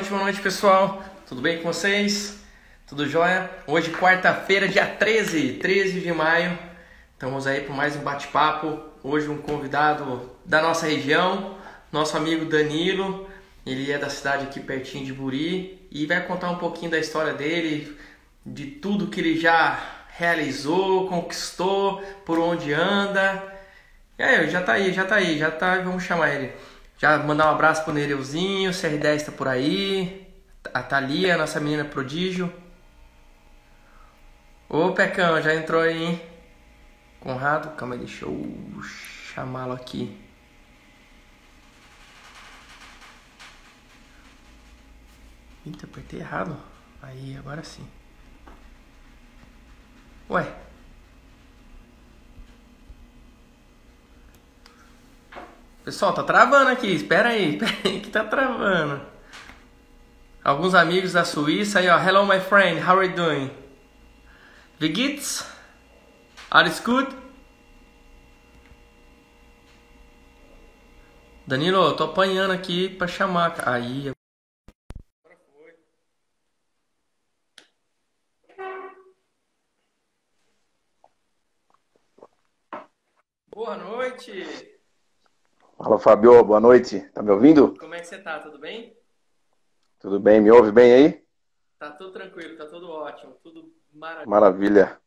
boa noite, pessoal. Tudo bem com vocês? Tudo jóia? Hoje, quarta-feira, dia 13 de maio. Estamos aí para mais um bate-papo. Hoje, um convidado da nossa região, nosso amigo Danilo. Ele é da cidade aqui pertinho de Buri e vai contar um pouquinho da história dele, de tudo que ele já realizou, conquistou, por onde anda. Já tá aí, vamos chamar ele. Já mandar um abraço pro Nereuzinho, CR10 tá por aí, a Thalia, nossa menina prodígio. Ô Pecão, já entrou aí, hein? Conrado, calma aí, deixa eu chamá-lo aqui. Eita, apertei errado. Aí, agora sim. Ué. Pessoal, tá travando aqui. Espera aí que tá travando. Alguns amigos da Suíça aí, ó. Hello, my friend. How are you doing? Wie geht's? Alles gut? Danilo, eu tô apanhando aqui pra chamar. Aí. Agora foi. Boa noite. Fala, Fabio, boa noite. Tá me ouvindo? Como é que você tá? Tudo bem? Tudo bem? Me ouve bem aí? Tá tudo tranquilo, tá tudo ótimo, tudo maravilhoso. Maravilha.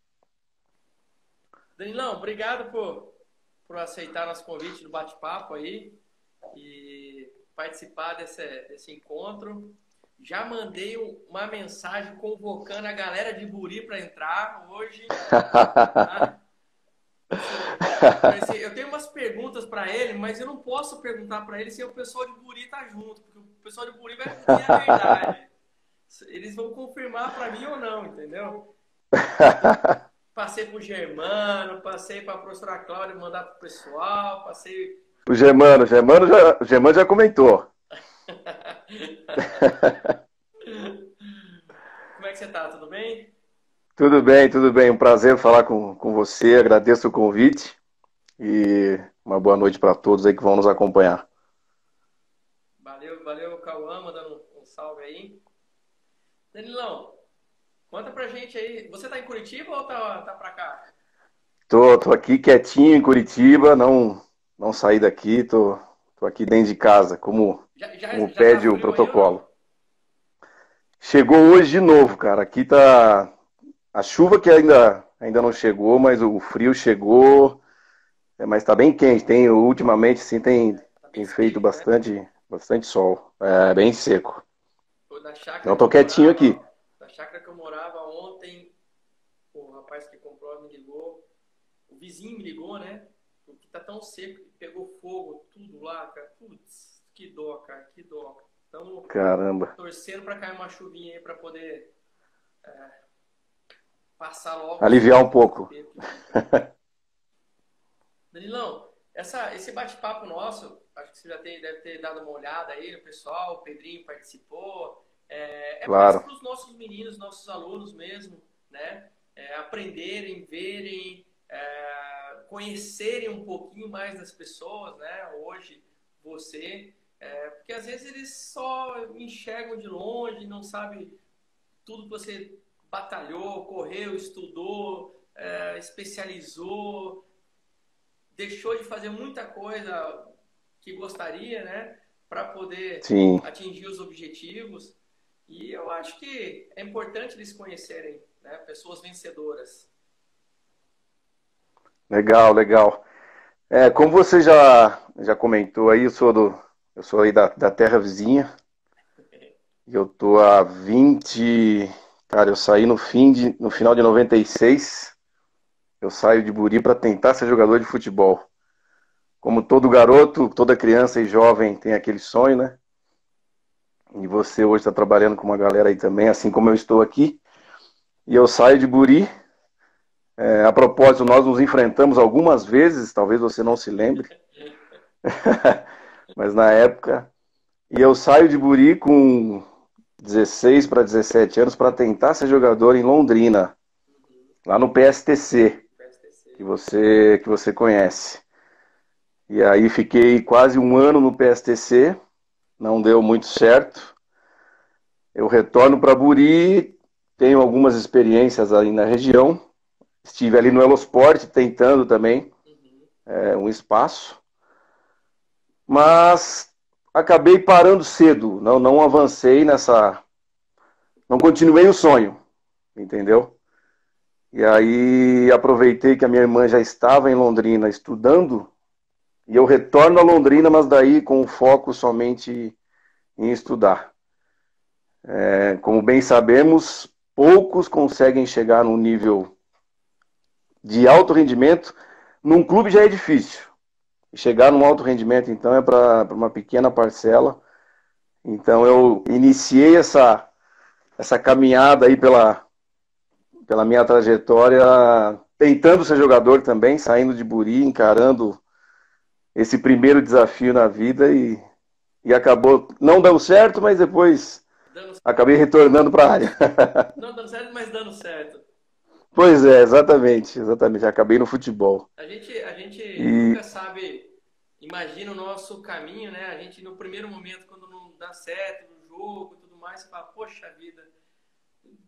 Danilão, obrigado por aceitar nosso convite do bate-papo aí e participar desse encontro. Já mandei uma mensagem convocando a galera de Buri para entrar hoje. Tá? Eu tenho umas perguntas para ele, mas eu não posso perguntar para ele se o pessoal de Buri tá junto, porque o pessoal de Buri vai dizer a verdade. Eles vão confirmar para mim ou não, entendeu? Passei pro Germano, passei para a professora Cláudia mandar pro pessoal, passei... O Germano já comentou. Como é que você tá? Tudo bem? Tudo bem. Um prazer falar com você. Agradeço o convite e uma boa noite para todos aí que vão nos acompanhar. Valeu, Cauã, mandando um salve aí. Danilão, conta pra gente aí. Você tá em Curitiba ou tá pra cá? Tô aqui quietinho em Curitiba, não saí daqui, tô aqui dentro de casa, como Já tá pede o frio aí ou não? protocolo. Chegou hoje de novo, cara. Aqui tá a chuva que ainda não chegou, mas o frio chegou. Mas tá bem quente. Ultimamente, sim, Tá bem tem feito seco, né? bastante sol. É bem seco. Da chácara Não que tô eu quietinho aqui. morava, da chácara que eu morava ontem, o rapaz que comprou me ligou. O vizinho me ligou, né? Porque tá tão seco que pegou fogo, tudo lá, cara. Putz, que dó, cara, que dó. Estamos Caramba. torcendo pra cair uma chuvinha aí pra poder passar logo Aliviar um esse pouco. desespero que fica. Danilão, esse bate-papo nosso, acho que você deve ter dado uma olhada aí no pessoal, o Pedrinho participou. É mais Claro. para os nossos meninos, nossos alunos mesmo, né? Aprenderem, verem, conhecerem um pouquinho mais das pessoas, né? Hoje, você. Porque às vezes eles só enxergam de longe, não sabem tudo que você batalhou, correu, estudou, especializou, deixou de fazer muita coisa que gostaria, né, para poder Sim. atingir os objetivos. E eu acho que é importante eles conhecerem, né, pessoas vencedoras. Legal. Como você já comentou aí, eu sou aí da terra vizinha. E eu tô há 20. Cara, eu saí no final de 96. Eu saio de Buri para tentar ser jogador de futebol. Como todo garoto, toda criança e jovem tem aquele sonho, né? E você hoje está trabalhando com uma galera aí também, assim como eu estou aqui. E eu saio de Buri. A propósito, nós nos enfrentamos algumas vezes, talvez você não se lembre, mas na época. E eu saio de Buri com 16 para 17 anos para tentar ser jogador em Londrina, lá no PSTC, PSTC. que você conhece. E aí fiquei quase um ano no PSTC, não deu muito certo. eu retorno para Buri, tenho algumas experiências ali na região. Estive ali no Elosport tentando também um espaço, mas acabei parando cedo, não avancei nessa, não continuei o sonho, entendeu? E aí aproveitei que a minha irmã já estava em Londrina estudando, e eu retorno a Londrina, mas daí com foco somente em estudar. Como bem sabemos, poucos conseguem chegar num nível de alto rendimento. Num clube já é difícil. Chegar num alto rendimento, então, é para uma pequena parcela. Então, eu iniciei essa caminhada aí pela minha trajetória, tentando ser jogador também, saindo de Buri, encarando esse primeiro desafio na vida e acabou não dando certo, mas depois acabei retornando para a área. Não dando certo, mas dando certo. Pois é, exatamente. Acabei no futebol. A gente nunca sabe, imagina o nosso caminho, né? A gente no primeiro momento, quando não dá certo no jogo e tudo mais, você fala, poxa vida,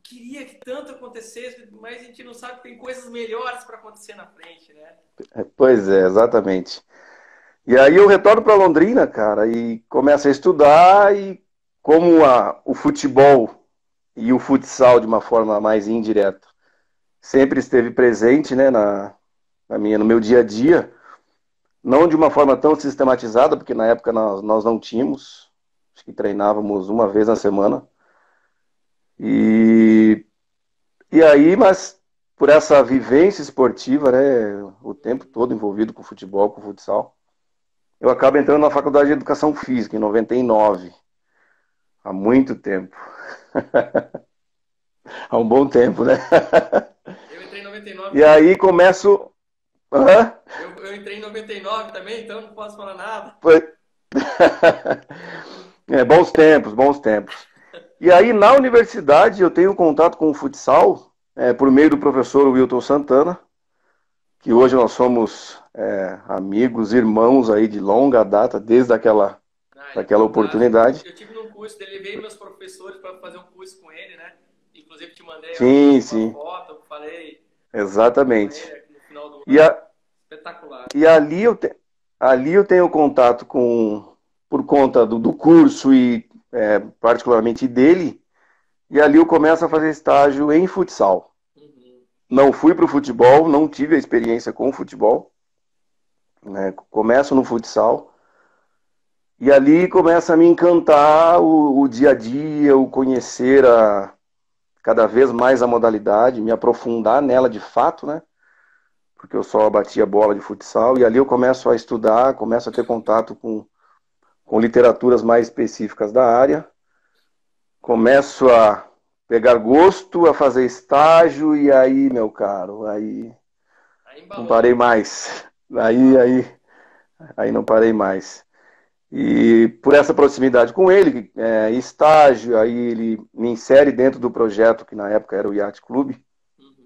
queria que tanto acontecesse, mas a gente não sabe que tem coisas melhores para acontecer na frente, né? Pois é, exatamente. E aí eu retorno para Londrina, cara, e começo a estudar, e como o futebol e o futsal, de uma forma mais indireta, sempre esteve presente, né, no meu dia a dia, não de uma forma tão sistematizada, porque na época nós não tínhamos, acho que treinávamos uma vez na semana, e aí, mas por essa vivência esportiva, né, o tempo todo envolvido com futebol, com futsal, eu acabo entrando na Faculdade de Educação Física, em 99. Há muito tempo. Há um bom tempo, né? Eu entrei em 99. E aí começo... Eu entrei em 99 também, então não posso falar nada. Bons tempos. E aí na universidade eu tenho contato com o futsal, por meio do professor Wilton Santana, que hoje nós somos amigos, irmãos aí de longa data, desde daquela oportunidade. Eu tive num curso dele, veio meus professores para fazer um curso com ele, né? Inclusive te mandei uma foto, falei. Exatamente. No final do ano. Espetacular. E ali eu tenho contato por conta do curso e particularmente dele, e ali eu começo a fazer estágio em futsal. Não fui para o futebol, não tive a experiência com o futebol, né? Começo no futsal. E ali começa a me encantar o dia a dia, o conhecer cada vez mais a modalidade, me aprofundar nela de fato, né? Porque eu só batia bola de futsal. E ali eu começo a estudar, começo a ter contato com literaturas mais específicas da área. Começo a pegar gosto, a fazer estágio, e aí, meu caro, aí não parei mais. Aí não parei mais. E por essa proximidade com ele, estágio, aí ele me insere dentro do projeto, que na época era o Yacht Clube,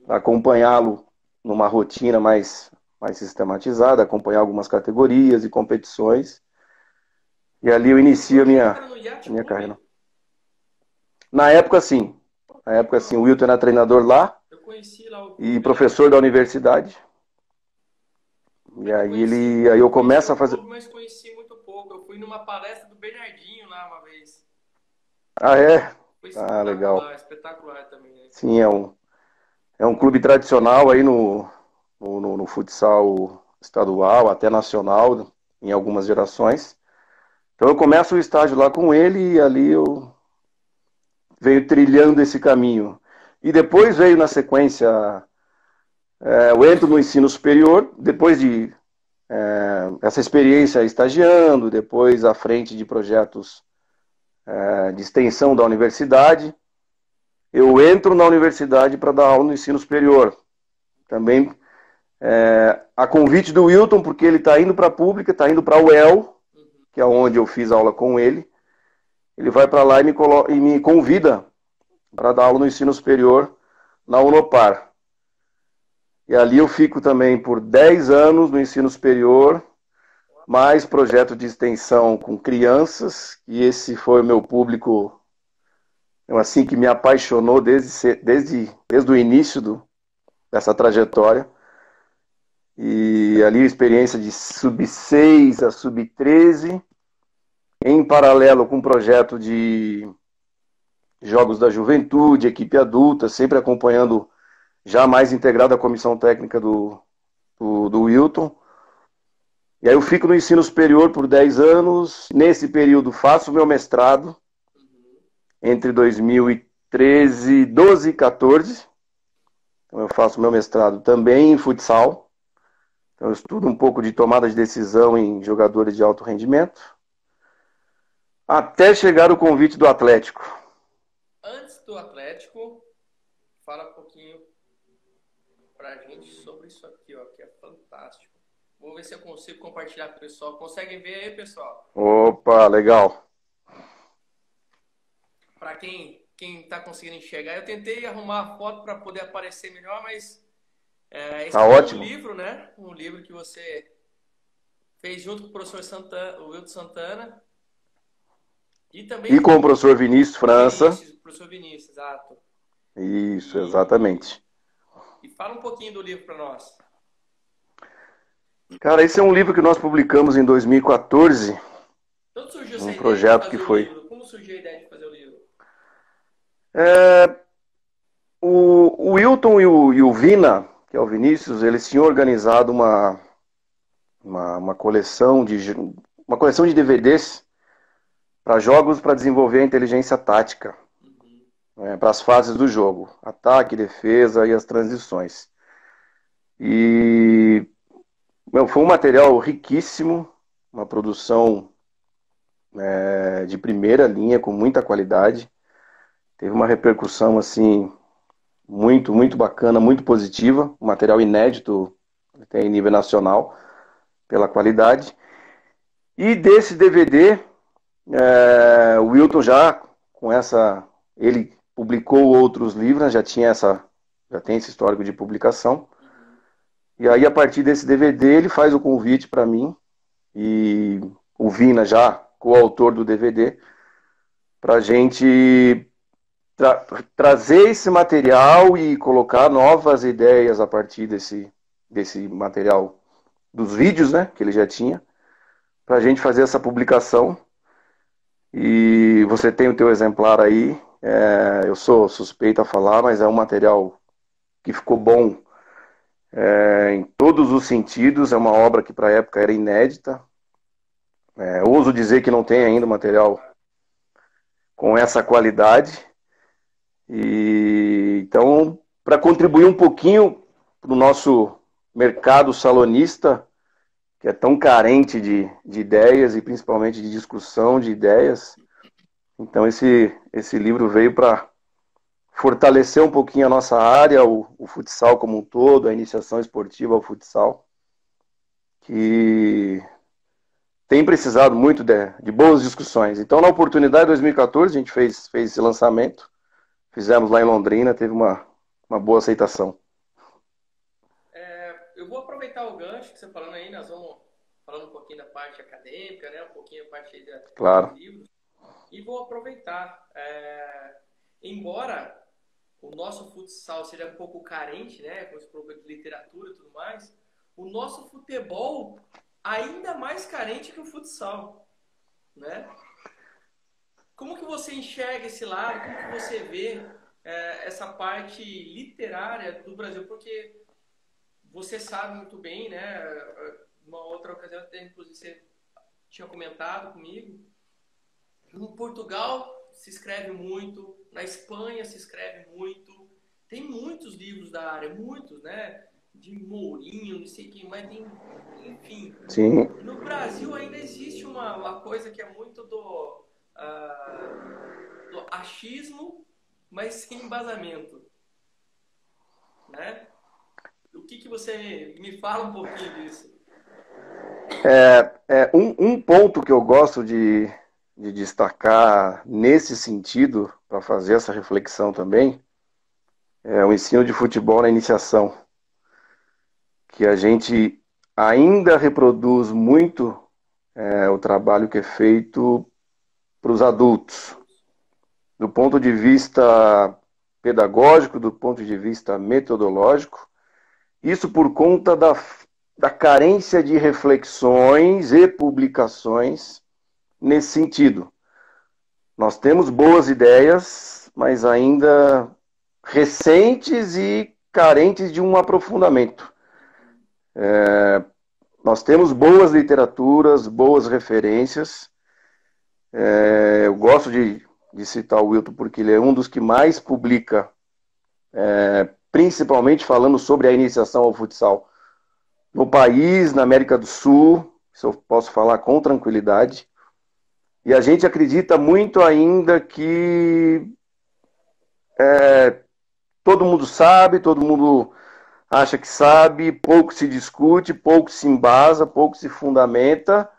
para acompanhá-lo numa rotina mais sistematizada, acompanhar algumas categorias e competições. E ali eu inicio a minha carreira. Na época, sim. O Wilton era treinador lá. Eu conheci lá e professor da universidade. E aí eu começo a fazer... Mas conheci muito pouco. Eu fui numa palestra do Bernardinho lá uma vez. Ah, é? Foi legal. Espetacular também. Né? Sim, é um clube tradicional aí no futsal estadual, até nacional, em algumas gerações. Então eu começo o estágio lá com ele, e ali eu venho trilhando esse caminho. E depois veio na sequência, eu entro no ensino superior, depois de essa experiência estagiando, depois à frente de projetos de extensão da universidade. Eu entro na universidade para dar aula no ensino superior. Também a convite do Wilton, porque ele está indo para a pública, está indo para a UEL, que é onde eu fiz aula com ele. Ele vai para lá e me convida para dar aula no ensino superior na Unopar. E ali eu fico também por 10 anos no ensino superior, mais projeto de extensão com crianças, e esse foi o meu público assim, que me apaixonou desde o início dessa trajetória. E ali a experiência de sub-6 a sub-13, em paralelo com o projeto de Jogos da Juventude, equipe adulta, sempre acompanhando, já mais integrado à comissão técnica do Wilton. E aí eu fico no ensino superior por 10 anos. Nesse período faço meu mestrado, entre 2013, 12 e 14. Então eu faço meu mestrado também em futsal. Então eu estudo um pouco de tomada de decisão em jogadores de alto rendimento. Até chegar o convite do Atlético. Antes do Atlético, fala um pouquinho pra gente sobre isso aqui, ó, que é fantástico. Vou ver se eu consigo compartilhar com o pessoal. Conseguem ver aí, pessoal? Opa, legal. Para quem está conseguindo enxergar, eu tentei arrumar a foto para poder aparecer melhor, mas esse Tá é ótimo. um livro, né? Um livro que você fez junto com o professor Santana, o Wilton Santana, e também E com o professor Vinícius França. o professor Vinícius, exato. Isso, exatamente. E fala um pouquinho do livro para nós. Cara, esse é um livro que nós publicamos em 2014. Então surgiu essa Um ideia projeto de que fazer foi. o livro? Como surgiu a ideia de fazer o livro? O Wilton e o Vina, que é o Vinícius, eles tinham organizado uma coleção de DVDs para jogos para desenvolver a inteligência tática, para as fases do jogo, ataque, defesa e as transições. E foi um material riquíssimo, uma produção de primeira linha, com muita qualidade. Teve uma repercussão assim muito, muito bacana, muito positiva, um material inédito até em nível nacional, pela qualidade. E desse DVD, o Wilton já, ele publicou outros livros, já tem esse histórico de publicação. E aí, a partir desse DVD, ele faz o convite para mim, e o Vina, já coautor do DVD, para a gente trazer esse material e colocar novas ideias a partir desse material, dos vídeos, né, que ele já tinha, para a gente fazer essa publicação. E você tem o teu exemplar aí. Eu sou suspeito a falar, mas é um material que ficou bom em todos os sentidos. É uma obra que para a época era inédita. Ouso dizer que não tem ainda material com essa qualidade. E então, para contribuir um pouquinho para o nosso mercado salonista, que é tão carente de ideias e principalmente de discussão de ideias, então esse livro veio para fortalecer um pouquinho a nossa área, o futsal como um todo, a iniciação esportiva ao futsal, que tem precisado muito de boas discussões. Então, na oportunidade, em 2014, a gente fez esse lançamento, fizemos lá em Londrina, teve uma boa aceitação. Eu vou aproveitar o gancho que você falando aí, nós vamos falando um pouquinho da parte acadêmica, né? Um pouquinho da parte Claro. dos livros, e vou aproveitar. Embora o nosso futsal seja um pouco carente, né? Com esse problema de literatura e tudo mais, o nosso futebol ainda mais carente que o futsal, né? Como que você enxerga esse lado? Como que você vê essa parte literária do Brasil? Porque você sabe muito bem, né? Uma outra ocasião, até inclusive você tinha comentado comigo, no Portugal se escreve muito, na Espanha se escreve muito, tem muitos livros da área, muitos, né? De Mourinho, não sei quem mais, tem, enfim. Sim. No Brasil ainda existe uma coisa que é muito do achismo, mas sem embasamento, né? O que você me fala um pouquinho disso? Um ponto que eu gosto de destacar nesse sentido, para fazer essa reflexão também, é o ensino de futebol na iniciação, que a gente ainda reproduz muito o trabalho que é feito para os adultos. do ponto de vista pedagógico, do ponto de vista metodológico. Isso por conta da carência de reflexões e publicações nesse sentido. Nós temos boas ideias, mas ainda recentes e carentes de um aprofundamento. Nós temos boas literaturas, boas referências. Eu gosto de citar o Wilton porque ele é um dos que mais publica, principalmente falando sobre a iniciação ao futsal no país, na América do Sul. Isso eu posso falar com tranquilidade. E a gente acredita muito ainda que todo mundo sabe, todo mundo acha que sabe, pouco se discute, pouco se embasa, pouco se fundamenta.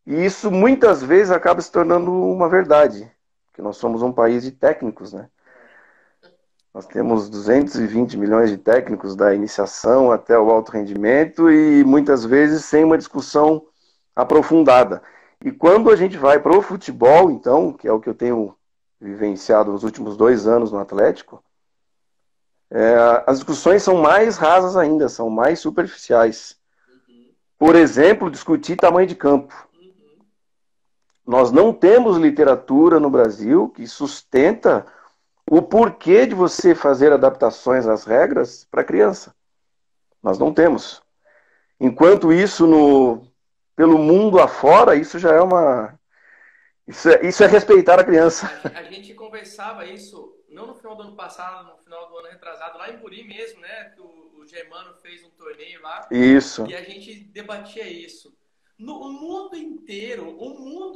E isso muitas vezes acaba se tornando uma verdade, porque nós somos um país de técnicos, né? Nós temos 220 milhões de técnicos da iniciação até o alto rendimento e muitas vezes sem uma discussão aprofundada. E quando a gente vai para o futebol, então, que é o que eu tenho vivenciado nos últimos 2 anos no Atlético, as discussões são mais rasas ainda, são mais superficiais. Por exemplo, discutir tamanho de campo. Nós não temos literatura no Brasil que sustenta o porquê de você fazer adaptações às regras para criança. Nós não temos. Enquanto isso, pelo mundo afora, isso já é uma... Isso é respeitar a criança. A gente conversava isso, não no final do ano passado, no final do ano retrasado, lá em Buri mesmo, né? Que o Germano fez um torneio lá. Isso. E a gente debatia isso. O mundo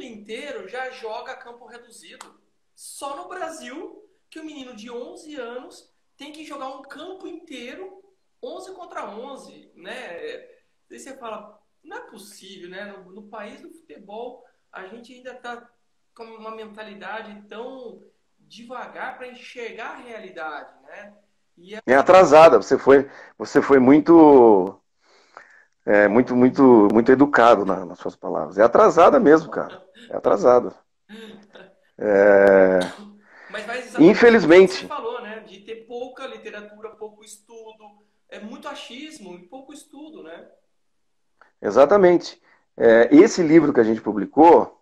inteiro já joga campo reduzido. Só no Brasil que o menino de 11 anos tem que jogar um campo inteiro 11 contra 11, né? Aí você fala, não é possível, né? No país do futebol, a gente ainda está com uma mentalidade tão devagar para enxergar a realidade, né? É atrasada. Você foi muito... muito educado nas suas palavras. É atrasada mesmo, cara. É atrasada. Mas Infelizmente. você falou, né? De ter pouca literatura, pouco estudo. É muito achismo e pouco estudo, né? Exatamente. Esse livro que a gente publicou,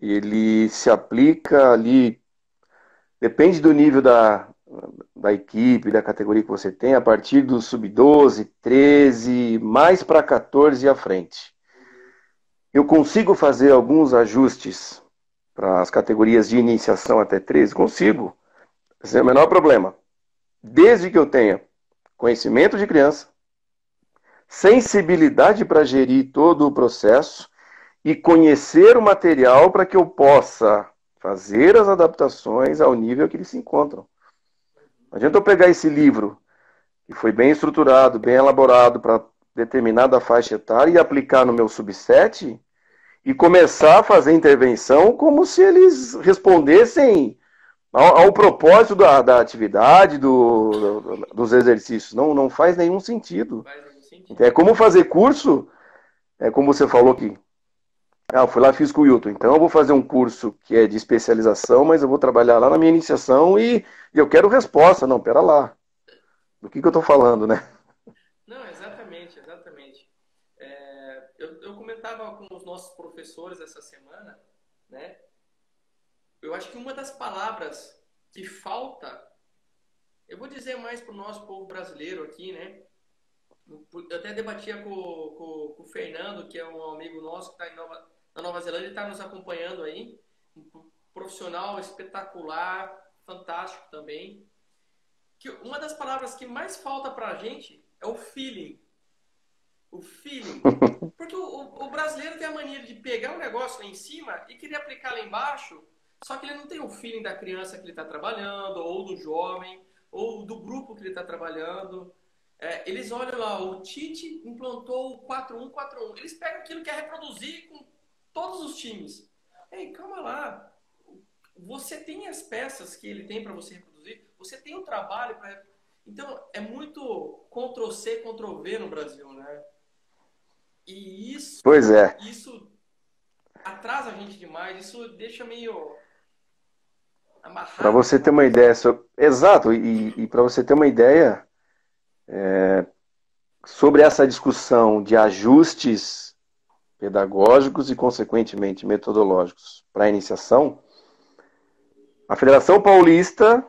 ele se aplica ali, depende do nível da equipe, da categoria que você tem, a partir do sub-12, 13, mais para 14 e à frente. Eu consigo fazer alguns ajustes para as categorias de iniciação até 13? Consigo. Esse é o menor problema. Desde que eu tenha conhecimento de criança, sensibilidade para gerir todo o processo e conhecer o material para que eu possa fazer as adaptações ao nível que eles se encontram. Não adianta eu pegar esse livro, que foi bem estruturado, bem elaborado para determinada faixa etária, e aplicar no meu subset e começar a fazer intervenção como se eles respondessem ao propósito da atividade, dos exercícios. Não faz nenhum sentido. É como fazer curso, como você falou que eu fui lá e fiz com o Wilton. Então eu vou fazer um curso que é de especialização, mas eu vou trabalhar lá na minha iniciação e eu quero resposta. Não, pera lá. Do que eu estou falando, né? Não, exatamente, exatamente. Eu comentava com os nossos professores essa semana, né? Eu acho que uma das palavras que falta, eu vou dizer mais para o nosso povo brasileiro aqui, né? Eu até debatia com o Fernando, que é um amigo nosso que está na Nova Zelândia, ele está nos acompanhando aí, um profissional espetacular, fantástico também. Que uma das palavras que mais falta para a gente é o feeling. O feeling. Porque o brasileiro tem a mania de pegar um negócio lá em cima e querer aplicar lá embaixo, só que ele não tem o feeling da criança que ele está trabalhando, ou do jovem, ou do grupo que ele está trabalhando. Eles olham lá, o Tite implantou o 4-1-4-1. Eles pegam aquilo que quer reproduzir com todos os times. Ei, calma lá. Você tem as peças que ele tem para você reproduzir, você tem o trabalho para... Então, é muito Ctrl-C, Ctrl-V no Brasil, né? E isso atrasa a gente demais, isso deixa meio... para amarrado você com ter uma uma coisa. ideia exato, e para você ter uma ideia sobre essa discussão de ajustes pedagógicos e, consequentemente, metodológicos para a iniciação, a Federação Paulista,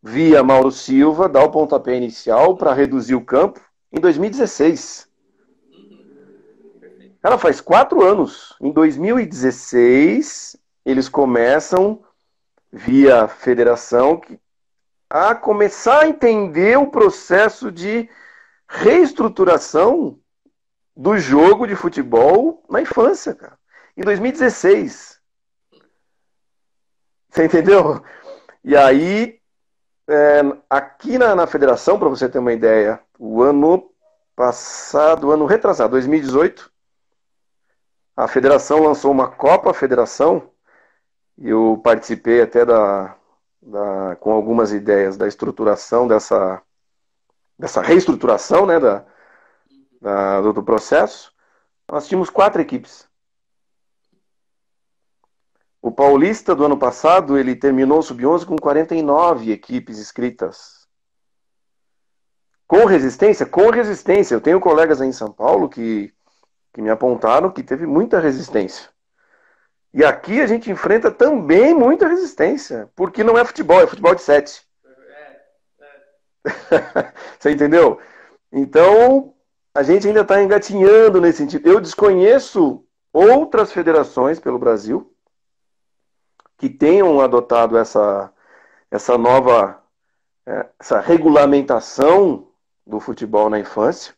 via Mauro Silva, dá o pontapé inicial para Uhum, reduzir o campo em 2016. uhum, perfeito. Cara, faz 4 anos. Em 2016, eles começam, via federação, a começar a entender o processo de reestruturação do jogo de futebol na infância, cara. Em 2016. Você entendeu? E aí, aqui na federação, para você ter uma ideia, o ano passado, ano retrasado, 2018, a federação lançou uma Copa Federação, e eu participei até com algumas ideias da estruturação dessa reestruturação, né, Uhum. do processo. Nós tínhamos 4 equipes. O Paulista do ano passado, ele terminou o Sub-11 com 49 equipes inscritas. Com resistência? Com resistência. Eu tenho colegas aí em São Paulo que me apontaram que teve muita resistência. E aqui a gente enfrenta também muita resistência, porque não é futebol, é futebol de 7. É, é. Você entendeu? Então, a gente ainda está engatinhando nesse sentido. Eu desconheço outras federações pelo Brasil que tenham adotado essa nova, essa regulamentação do futebol na infância.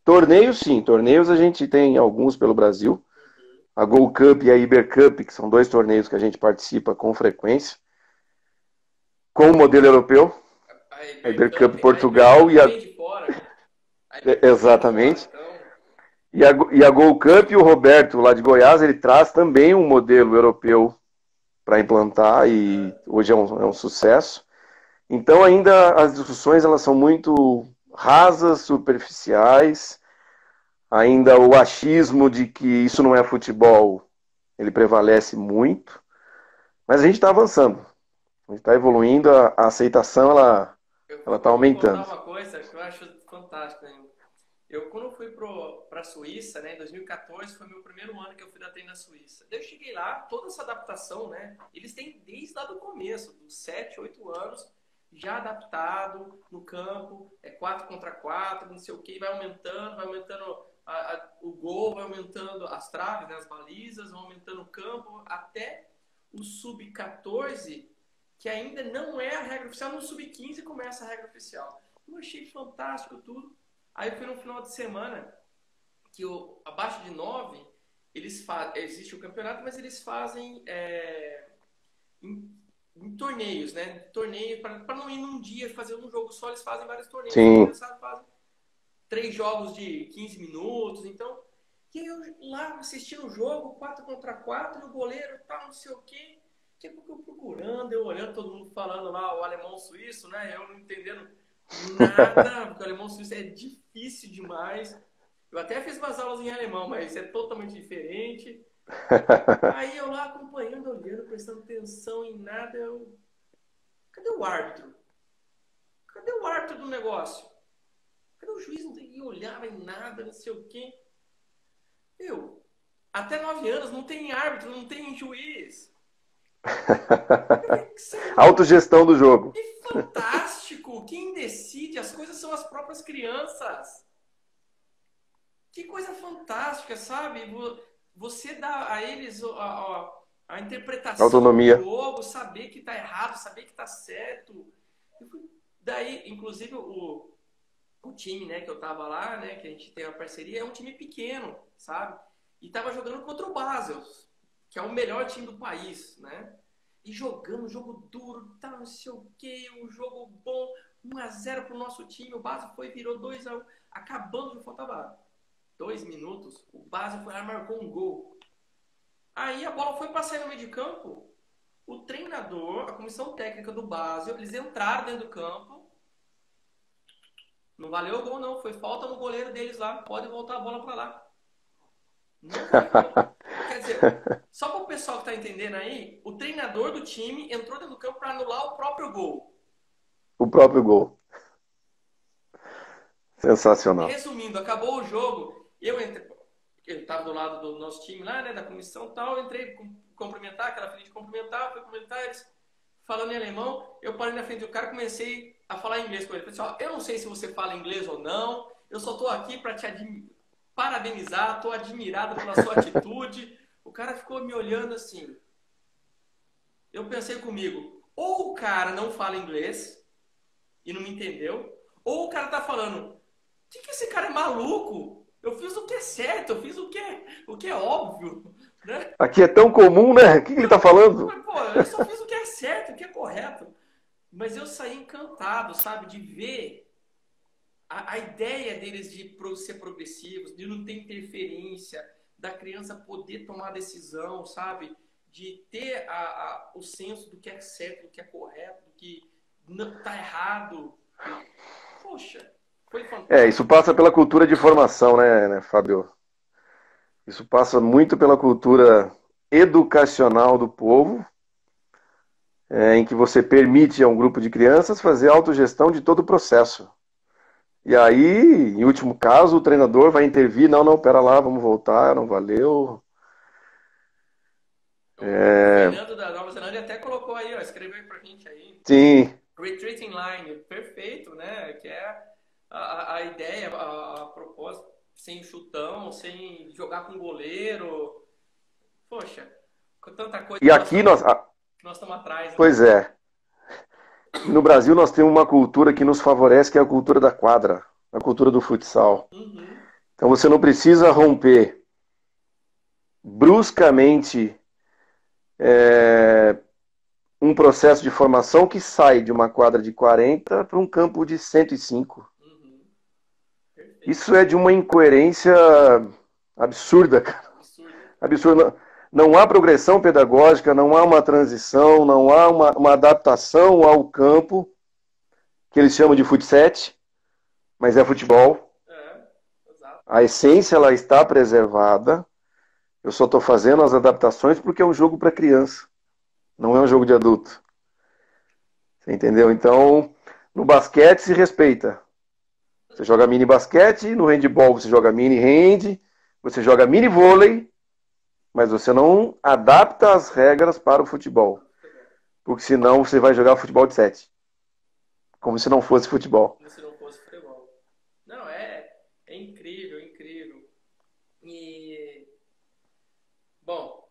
Torneios, sim, torneios a gente tem alguns pelo Brasil. Uhum. A Gold Cup e a Iber Cup, que são 2 torneios que a gente participa com frequência, com o modelo europeu. A A Iber Cup Portugal Ibercup e vem de fora, né? A Ibercup vem de fora, exatamente. então. E a Gold Cup, o Roberto, lá de Goiás, ele traz também um modelo europeu para implantar e Aham. hoje é um sucesso. Então ainda as discussões elas são muito rasas, superficiais, ainda o achismo de que isso não é futebol, ele prevalece muito, mas a gente está avançando, a gente está evoluindo, a aceitação ela está Eu vou contar aumentando. uma coisa que eu acho fantástica, né? Quando eu fui para a Suíça, né, em 2014, foi meu primeiro ano que eu fui dar treino na Suíça. Eu cheguei lá, toda essa adaptação, né? Eles têm desde lá do começo, dos 7, 8 anos, já adaptado no campo, 4 contra 4, não sei o que, vai aumentando o gol, vai aumentando as traves, né, as balizas, vai aumentando o campo, até o sub-14, que ainda não é a regra oficial, no sub-15 começa a regra oficial. Eu achei fantástico tudo. Aí eu fui no final de semana que abaixo de 9 existe o campeonato, mas eles fazem em, em torneios, né? Torneio para não ir num dia fazer um jogo só, eles fazem vários torneios. Então a Sim, criançada faz 3 jogos de 15 minutos, então e aí eu lá assistindo o jogo, 4 contra 4, e o goleiro tá não sei o quê. Daqui a pouco eu procurando, eu olhando, todo mundo falando lá, o alemão suíço, né? Eu não entendendo nada, porque o alemão suíço é difícil demais. Eu até fiz umas aulas em alemão, mas é totalmente diferente. Aí eu lá acompanhando, olhando, prestando atenção em nada, cadê o árbitro? Cadê o árbitro do negócio? Cadê o juiz? Não olhava em nada, não sei o quê. Até 9 anos não tem árbitro, não tem juiz. Eu falei, isso autogestão do jogo. é fantástico. Quem decide as coisas são as próprias crianças. Que coisa fantástica, sabe? Você dá a eles a interpretação do Autonomia. jogo, saber que tá errado, saber que tá certo. Daí, inclusive, o time, né, que eu tava lá, né, que a gente tem uma parceria, é um time pequeno, sabe? E tava jogando contra o Basel, que é o melhor time do país, né? E jogando um jogo duro, tá, não sei o que, um jogo bom, 1-0 pro nosso time, o Basel foi, virou 2-1, acabando, faltava 2 minutos, o Basel foi lá e marcou um gol. Aí a bola foi pra sair no meio de campo, o treinador, a comissão técnica do Basel, eles entraram dentro do campo, não valeu o gol não, foi falta no goleiro deles lá, pode voltar a bola pra lá. Não valeu. Quer dizer, só para o pessoal que tá entendendo aí, o treinador do time entrou dentro do campo para anular o próprio gol. O próprio gol. Sensacional. Resumindo, acabou o jogo, eu entrei, eu estava do lado do nosso time lá, né, da comissão e tal, eu entrei cumprimentar, aquela fila de cumprimentar, fui cumprimentar eles, falando em alemão, eu parei na frente do cara e comecei a falar inglês com ele. Falei assim, ó, eu não sei se você fala inglês ou não, eu só tô aqui para te parabenizar, tô admirado pela sua atitude. O cara ficou me olhando assim. Eu pensei comigo, ou o cara não fala inglês e não me entendeu, ou o cara tá falando, que esse cara é maluco? Eu fiz o que é certo, eu fiz o que é óbvio, né? Aqui é tão comum, né? O que ele tá falando? Pô, eu só fiz o que é certo, o que é correto. Mas eu saí encantado, sabe, de ver a ideia deles de ser progressivos, de não ter interferência, da criança poder tomar decisão, sabe? De ter o senso do que é certo, do que é correto, do que não tá errado. Poxa, foi fantástico. Isso passa pela cultura de formação, né, Fábio? Isso passa muito pela cultura educacional do povo, em que você permite a um grupo de crianças fazer a autogestão de todo o processo. E aí, em último caso, o treinador vai intervir, não, pera lá, vamos voltar, não valeu. O Fernando da Nova Zelândia até colocou aí, ó, escreveu aí pra gente aí. Sim. Retreating line, perfeito, né? Que é a ideia, a proposta, sem chutão, sem jogar com goleiro. Poxa, com tanta coisa E aqui nós estamos atrás. Né? Pois é. E no Brasil nós temos uma cultura que nos favorece, que é a cultura da quadra, a cultura do futsal. Uhum. Então você não precisa romper bruscamente um processo de formação que sai de uma quadra de 40 para um campo de 105. Uhum. Isso é de uma incoerência absurda, cara. Absurda. Não há progressão pedagógica, não há uma transição, não há uma adaptação ao campo, que eles chamam de futset, mas é futebol. Exato. A essência ela está preservada. Eu só estou fazendo as adaptações porque é um jogo para criança, não é um jogo de adulto. Você entendeu? Então, no basquete se respeita. Você joga mini basquete, no handball você joga mini hand, você joga mini vôlei, mas você não adapta as regras para o futebol. Porque senão você vai jogar futebol de 7. Como se não fosse futebol. Como se não fosse futebol. Não, é incrível, incrível. E... Bom,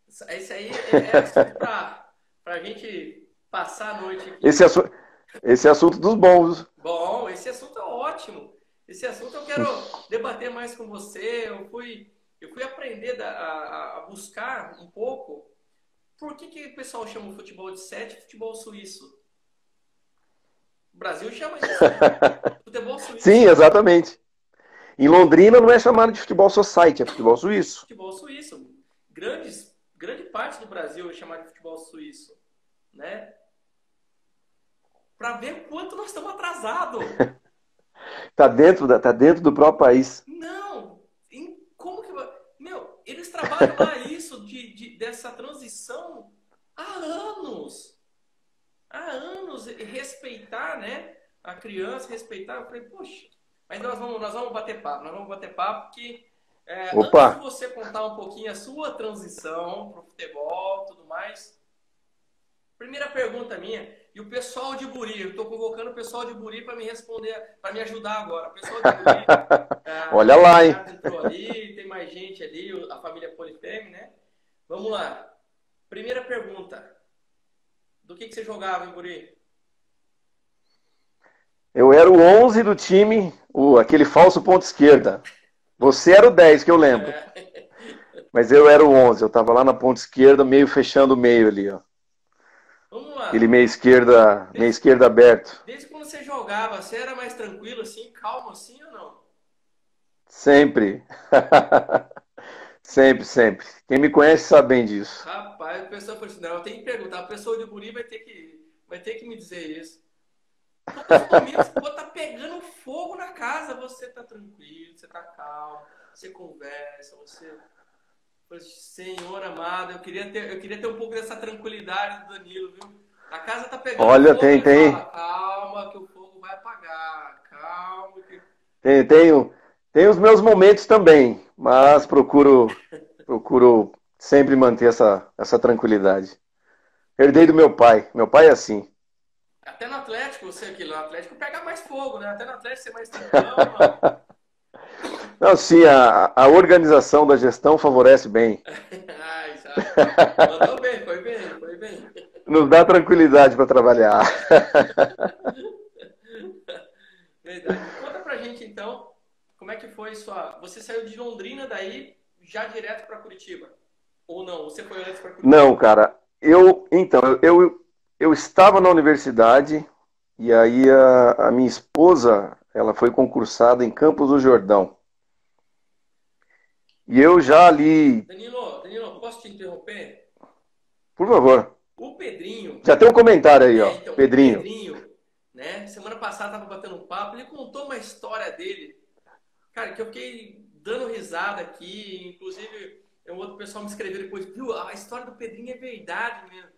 esse aí é assunto pra gente passar a noite aqui. Esse é assunto dos bons. Bom, esse assunto é ótimo. Esse assunto eu quero debater mais com você. Eu fui aprender a buscar um pouco por que o pessoal chama o futebol de 7 futebol suíço. O Brasil chama isso, né? Futebol suíço. Sim, exatamente. Em Londrina não é chamado de futebol society, é futebol suíço. Futebol suíço. Grande parte do Brasil é chamado de futebol suíço, né? Para ver quanto nós estamos atrasados. Tá dentro do próprio país. Não! Como que... Meu, eles trabalham lá isso, dessa transição há anos. Há anos. Respeitar, né? A criança, respeitar. Eu falei, poxa, mas nós vamos bater papo. Nós vamos bater papo que... antes de você contar um pouquinho a sua transição pro futebol e tudo mais, primeira pergunta minha, e o pessoal de Buri, eu estou convocando o pessoal de Buri para me responder, para me ajudar agora. O pessoal de Buri, olha lá, hein? entrou ali, tem mais gente ali, a família Polifem, né? Vamos lá. Primeira pergunta, do que você jogava em Buri? Eu era o 11 do time, aquele falso ponto esquerda. Você era o 10, que eu lembro. Mas eu era o 11, eu tava lá na ponta esquerda, meio fechando o meio ali, ó. Vamos lá. Aquele meio esquerda aberto. Desde quando você jogava, você era mais tranquilo assim, calmo assim ou não? Sempre. Sempre. Quem me conhece sabe bem disso. Rapaz, o pessoal falou assim, não, eu tenho que perguntar, a pessoa de Buri vai ter que me dizer isso. Todos os domingos, pô, tá pegando fogo na casa, você tá tranquilo, você tá calmo, você conversa, você Senhor amado, eu queria ter um pouco dessa tranquilidade do Danilo, viu? A casa tá pegando Olha, fogo, tem, ele fala, tem, calma que o fogo vai apagar, calma que... tem, tenho, tenho os meus momentos também, mas procuro sempre manter essa tranquilidade. Herdei do meu pai. Meu pai é assim. Até no Atlético, você aqui, no Atlético pega mais fogo, né? Até no Atlético você é mais tranquilão, não. Não, sim, a organização da gestão favorece bem. Ai, já. Mandou bem, foi bem, foi bem. Nos dá tranquilidade para trabalhar. Verdade. Me conta pra gente então, como é que foi sua. Você saiu de Londrina daí já direto pra Curitiba? Ou não? Você foi antes pra Não, Curitiba? cara, eu estava na universidade e aí a minha esposa, ela foi concursada em Campos do Jordão. E eu já ali, Danilo, posso te interromper? por favor, O Pedrinho, já tem um comentário aí, ó, então, o Pedrinho. Pedrinho, né? Semana passada tava batendo um papo, ele contou uma história dele, cara, que eu fiquei dando risada aqui, inclusive um outro pessoal me escreveu depois, viu, a história do Pedrinho é verdade mesmo.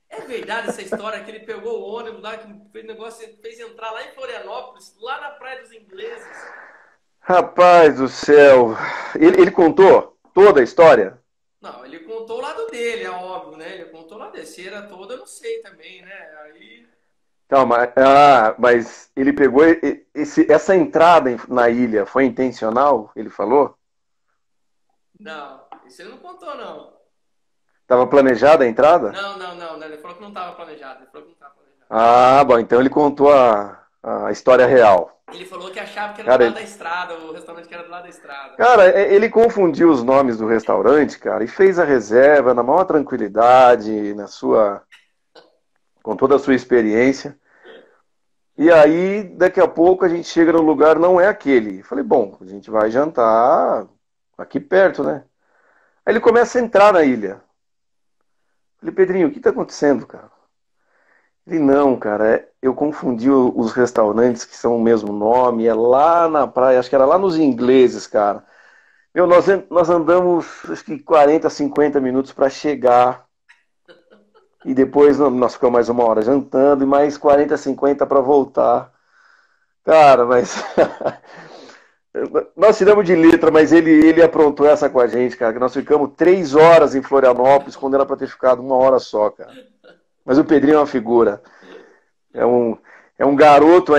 É verdade essa história que ele pegou o ônibus lá, que fez negócio, fez entrar lá em Florianópolis, lá na Praia dos Ingleses. Rapaz do céu, ele contou toda a história? Não, ele contou o lado dele, é óbvio, né? Ele contou o lado dele. Se era todo, eu não sei também, né? Aí. Calma, mas ele pegou essa entrada na ilha foi intencional? Ele falou? Não, isso ele não contou, não. Estava planejada a entrada? Não, não, não, não. Ele falou que não estava planejado. Ele falou que não estava planejado. Ah, bom, então ele contou a história real. Ele falou que achava que era do Cara, lado da estrada, o restaurante que era do lado da estrada. ele confundiu os nomes do restaurante, cara, e fez a reserva na maior tranquilidade, com toda a sua experiência. E aí, daqui a pouco, a gente chega no lugar, não é aquele. Falei, bom, a gente vai jantar aqui perto, né? Aí ele começa a entrar na ilha. Falei, Pedrinho, o que tá acontecendo, cara? Ele, não, cara, eu confundi os restaurantes que são o mesmo nome, é lá na praia, acho que era lá nos ingleses, cara. Meu, nós andamos, acho que 40, 50 minutos para chegar, e depois nós ficamos mais uma hora jantando, e mais 40, 50 para voltar. Cara, mas nós tiramos de letra, mas ele aprontou essa com a gente, cara, que nós ficamos 3 horas em Florianópolis, quando era para ter ficado uma hora só, cara. Mas o Pedrinho é uma figura. É um, é um garoto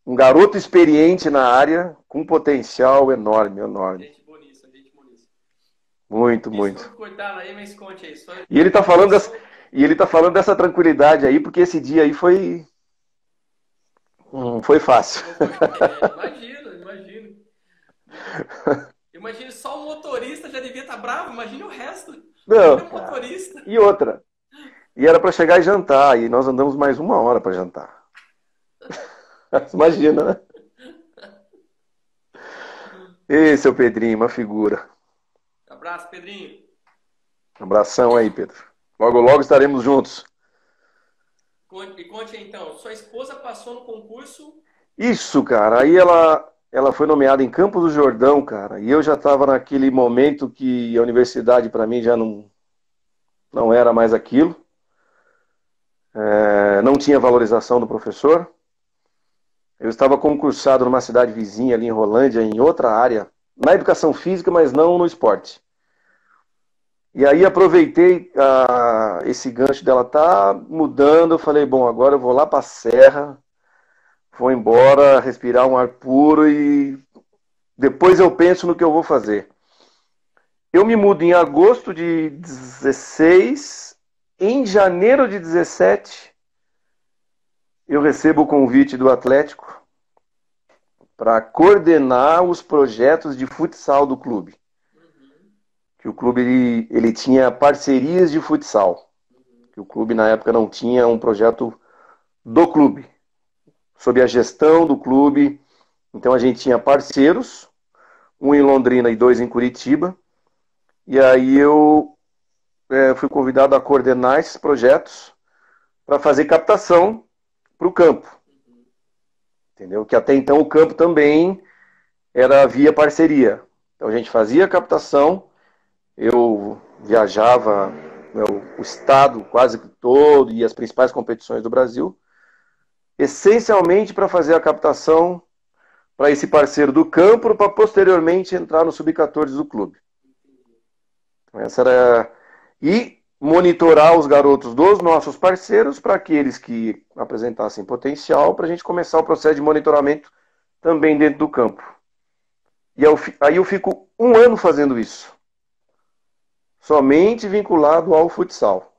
um garoto experiente na área, com potencial enorme, enorme. Gente boníssima, gente boníssima. Muito, Isso, muito. vamos cortar aí, mas conte aí. Só E ele tá me falando passou. e ele tá falando dessa tranquilidade aí, porque esse dia aí foi fácil. Não foi. Imagino, imagino. Imagino só o motorista já devia estar bravo, imagine o resto. Imagina Não, o cara. motorista. E outra. E era para chegar e jantar, e nós andamos mais uma hora para jantar. Imagina, né? Esse é o Pedrinho, uma figura. Abraço, Pedrinho. Abração aí, Pedro. Logo, logo estaremos juntos. E conte aí então, sua esposa passou no concurso. Isso, cara. Aí ela foi nomeada em Campos do Jordão, cara. E eu já estava naquele momento que a universidade para mim já não era mais aquilo. Não tinha valorização do professor. Eu estava concursado numa cidade vizinha ali em Rolândia, em outra área, na educação física, mas não no esporte. E aí aproveitei esse gancho dela tá mudando. Eu falei, bom, agora eu vou lá para a Serra, vou embora, respirar um ar puro e depois eu penso no que eu vou fazer. Eu me mudo em agosto de 16, em janeiro de 17, eu recebo o convite do Atlético para coordenar os projetos de futsal do clube. Que o clube ele tinha parcerias de futsal. Que o clube na época não tinha um projeto do clube, sob a gestão do clube. Então a gente tinha parceiros, um em Londrina e 2 em Curitiba. E aí eu fui convidado a coordenar esses projetos para fazer captação para o campo. Entendeu? Que até então o campo também era via parceria. Então a gente fazia a captação eu viajava, né, o estado quase todo e as principais competições do Brasil, essencialmente para fazer a captação para esse parceiro do campo, para posteriormente entrar no sub-14 do clube. Essa era... E monitorar os garotos dos nossos parceiros para aqueles que apresentassem potencial, para a gente começar o processo de monitoramento também dentro do campo. E aí eu fico um ano fazendo isso, somente vinculado ao futsal,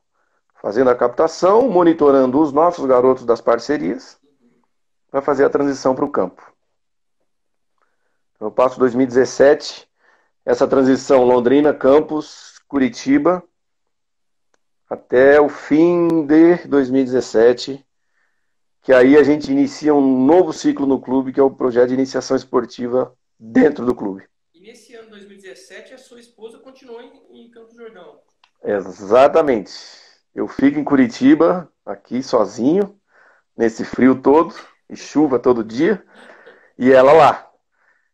fazendo a captação, monitorando os nossos garotos das parcerias para fazer a transição para o campo. Eu passo 2017, essa transição Londrina, Campos, Curitiba, até o fim de 2017, que aí a gente inicia um novo ciclo no clube, que é o projeto de iniciação esportiva dentro do clube. E nesse ano 2017, a sua esposa continuou em Campos do Jordão? Exatamente. Eu fico em Curitiba, aqui sozinho, nesse frio todo, e chuva todo dia, e ela lá.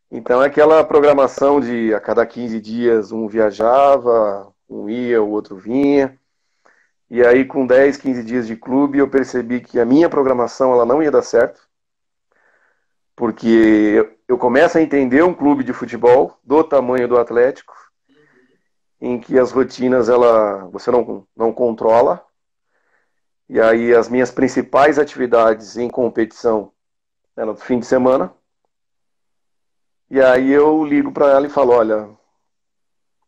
Então é aquela programação de a cada 15 dias um viajava, um ia, o outro vinha. E aí com 10, 15 dias de clube eu percebi que a minha programação ela não ia dar certo. Porque eu começo a entender um clube de futebol do tamanho do Atlético, em que as rotinas você não controla. E aí as minhas principais atividades em competição eram no fim de semana. E aí eu ligo para ela e falo, olha,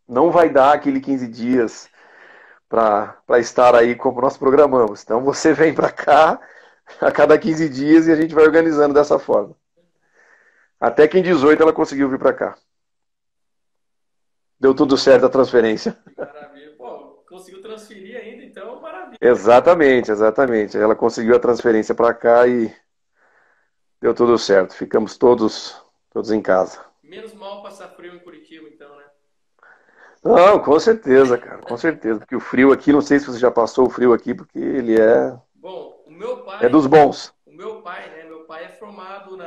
não vai dar aquele 15 dias para estar aí como nós programamos. Então você vem para cá a cada 15 dias e a gente vai organizando dessa forma. Até que em 18 ela conseguiu vir para cá. Deu tudo certo a transferência. Maravilha. Pô, conseguiu transferir ainda, então maravilha. Exatamente, exatamente. Ela conseguiu a transferência para cá e deu tudo certo. Ficamos todos em casa. Menos mal passar frio em Curitiba, então, né? Não, com certeza, cara, com certeza. Porque o frio aqui, não sei se você já passou o frio aqui, porque ele Bom, o meu é pai, dos bons. o meu pai, né? Meu pai é formado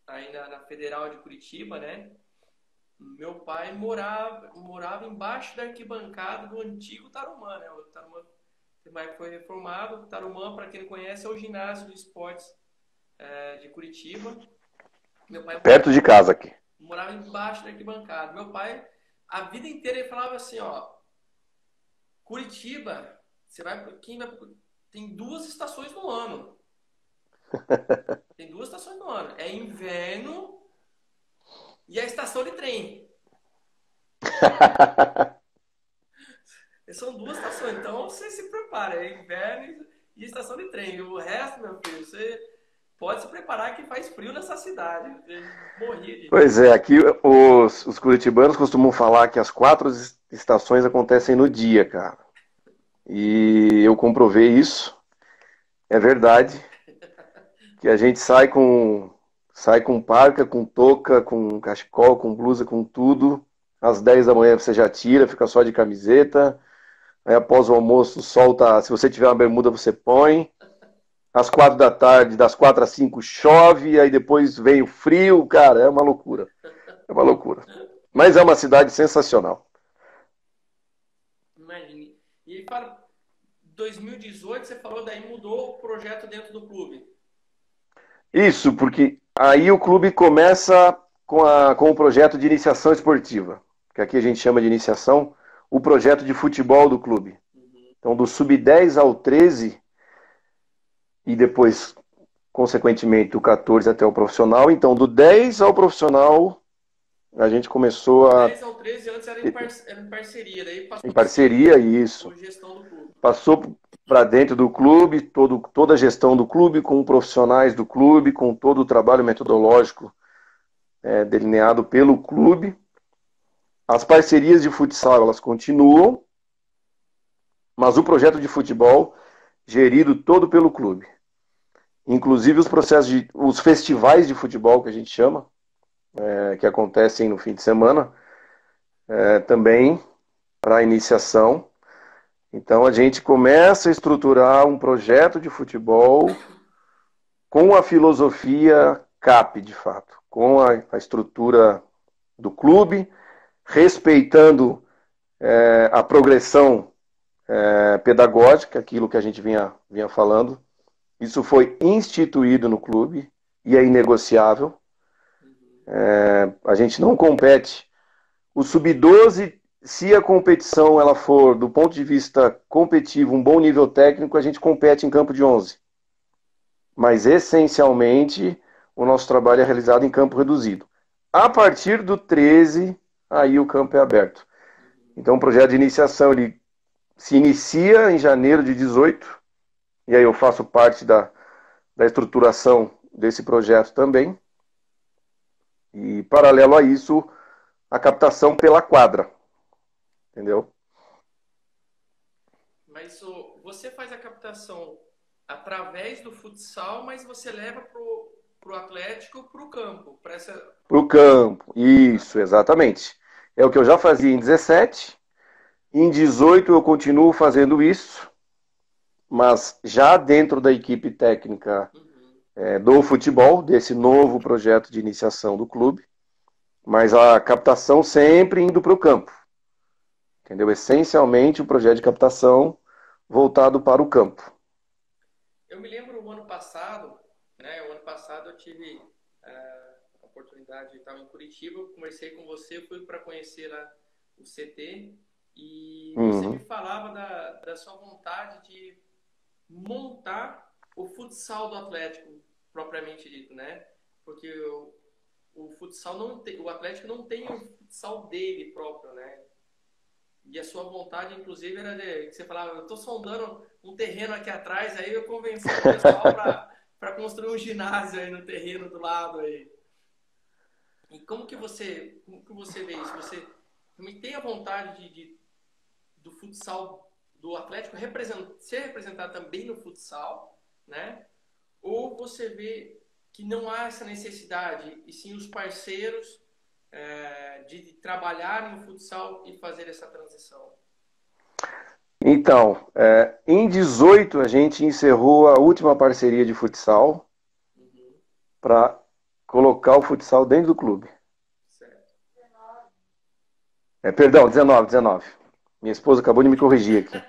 ainda na Federal de Curitiba, né? Meu pai morava embaixo da arquibancada do antigo Tarumã, né? O Tarumã foi reformado. O Tarumã, para quem não conhece, é o ginásio de esportes de Curitiba. Meu pai Perto de casa aqui. morava embaixo da arquibancada. Meu pai, a vida inteira, ele falava assim, ó, Curitiba, tem 2 estações no ano. Tem 2 estações no ano. É inverno e a estação de trem. São 2 estações, então você se prepara, é inverno e estação de trem. E o resto, meu filho, você pode se preparar que faz frio nessa cidade. Eu morria de... Pois é, aqui os curitibanos costumam falar que as 4 estações acontecem no dia, cara. E eu comprovei isso. É verdade. Que a gente sai com parca, com touca, com cachecol, com blusa, com tudo. Às 10 da manhã você já tira, fica só de camiseta. Aí após o almoço, o sol tá. Se você tiver uma bermuda, você põe. Às 4 da tarde, das 4 às 5 chove, aí depois vem o frio, cara, é uma loucura. É uma loucura. Mas é uma cidade sensacional. Imagine. E para 2018, você falou, daí mudou o projeto dentro do clube. Isso, porque aí o clube começa com o projeto de iniciação esportiva, que aqui a gente chama de iniciação, o projeto de futebol do clube. Então, do sub-10 ao 13, e depois, consequentemente, do 14 até o profissional. Então, do 10 ao profissional, a gente começou a... 10 ao 13 antes era em parceria, daí passou em parceria, isso. por gestão do clube. Passou para dentro do clube, toda a gestão do clube, com profissionais do clube, com todo o trabalho metodológico delineado pelo clube. As parcerias de futsal, elas continuam, mas o projeto de futebol gerido todo pelo clube. Inclusive os festivais de futebol que a gente chama, que acontecem no fim de semana, também para iniciação. Então a gente começa a estruturar um projeto de futebol com a filosofia CAP, de fato, com a estrutura do clube, respeitando a progressão pedagógica, aquilo que a gente vinha falando. Isso foi instituído no clube e é inegociável. A gente não compete. O sub-12, se a competição ela for, do ponto de vista competitivo, um bom nível técnico, a gente compete em campo de 11. Mas, essencialmente, o nosso trabalho é realizado em campo reduzido. A partir do 13, aí o campo é aberto. Então, o projeto de iniciação ele se inicia em janeiro de 18, e aí eu faço parte da estruturação desse projeto também. E, paralelo a isso, a captação pela quadra. Entendeu? Mas você faz a captação através do futsal, mas você leva pro Atlético pro campo. Pro campo, isso, exatamente. É o que eu já fazia em 17. Em 18 eu continuo fazendo isso, mas já dentro da equipe técnica do futebol, desse novo projeto de iniciação do clube, mas a captação sempre indo para o campo. Entendeu? Essencialmente o projeto de captação voltado para o campo. Eu me lembro o ano passado, né? O ano passado eu tive a oportunidade de estar em Curitiba, eu conversei com você, fui para conhecer lá o CT e você me falava da sua vontade de montar o futsal do Atlético, propriamente dito, né? Porque o futsal o Atlético não tem o futsal dele próprio, né? E a sua vontade, inclusive, era que você falava, eu estou sondando um terreno aqui atrás, aí eu convenci o pessoal para construir um ginásio aí no terreno do lado aí. E como que você vê isso? Você também tem a vontade do futsal do Atlético ser representado também no futsal, né? Ou você vê que não há essa necessidade, e sim os parceiros de trabalhar no futsal e fazer essa transição? Então, em 18 a gente encerrou a última parceria de futsal para colocar o futsal dentro do clube. Certo. Perdão, 19. Minha esposa acabou de me corrigir aqui.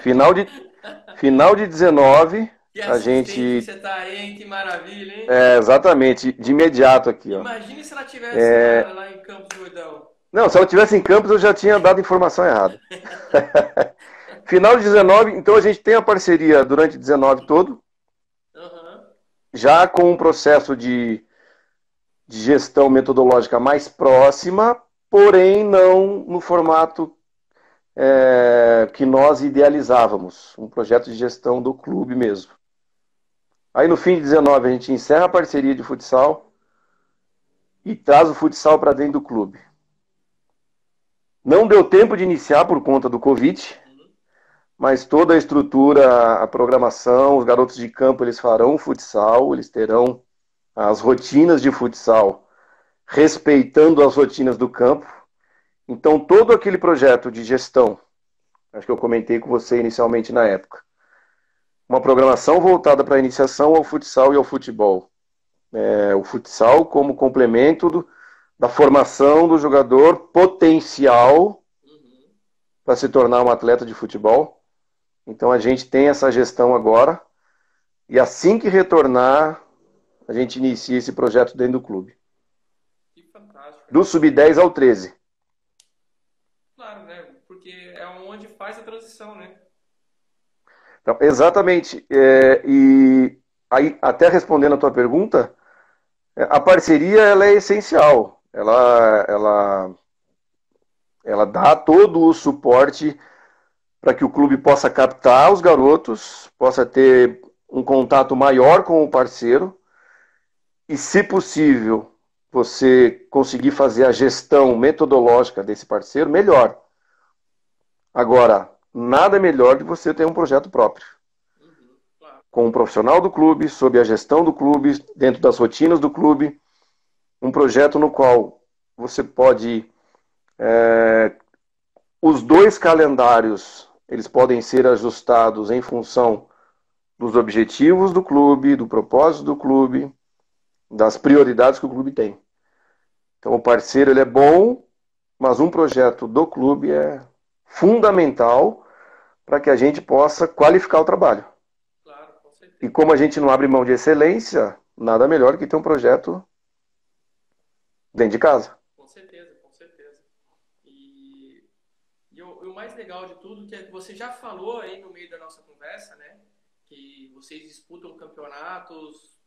Final de 19, que a gente... você tá aí, hein? Que maravilha, hein? Exatamente, de imediato aqui. Imagine se ela tivesse lá em Campos do Jordão. Não, se ela tivesse em Campos eu já tinha dado informação errada. Final de 19, então a gente tem a parceria durante 19 todo, já com um processo de gestão metodológica mais próxima, porém não no formato que nós idealizávamos, um projeto de gestão do clube mesmo. Aí no fim de 19 a gente encerra a parceria de futsal e traz o futsal para dentro do clube. Não deu tempo de iniciar por conta do Covid, mas toda a estrutura, a programação, os garotos de campo, eles farão futsal, eles terão as rotinas de futsal, respeitando as rotinas do campo. Então, todo aquele projeto de gestão, acho que eu comentei com você inicialmente na época, uma programação voltada para a iniciação ao futsal e ao futebol. O futsal como complemento da formação do jogador potencial para se tornar um atleta de futebol. Então, a gente tem essa gestão agora, e assim que retornar, a gente inicia esse projeto dentro do clube. Que fantástico. Do sub-10 ao 13. Claro, né? Porque é onde faz a transição, né? Então, exatamente. E aí, até respondendo a tua pergunta, a parceria ela é essencial. Ela dá todo o suporte para que o clube possa captar os garotos, possa ter um contato maior com o parceiro e, se possível, você conseguir fazer a gestão metodológica desse parceiro, melhor. Agora, nada melhor de você ter um projeto próprio. Claro. Com um profissional do clube, sob a gestão do clube, dentro das rotinas do clube, um projeto no qual você pode... os dois calendários, eles podem ser ajustados em função dos objetivos do clube, do propósito do clube, das prioridades que o clube tem. Então o parceiro ele é bom, mas um projeto do clube é fundamental para que a gente possa qualificar o trabalho. Claro, com E certeza. como a gente não abre mão de excelência, nada melhor que ter um projeto dentro de casa. Com certeza, com certeza. E, e o mais legal de tudo que é que você já falou aí no meio da nossa conversa, né? Que vocês disputam campeonatos,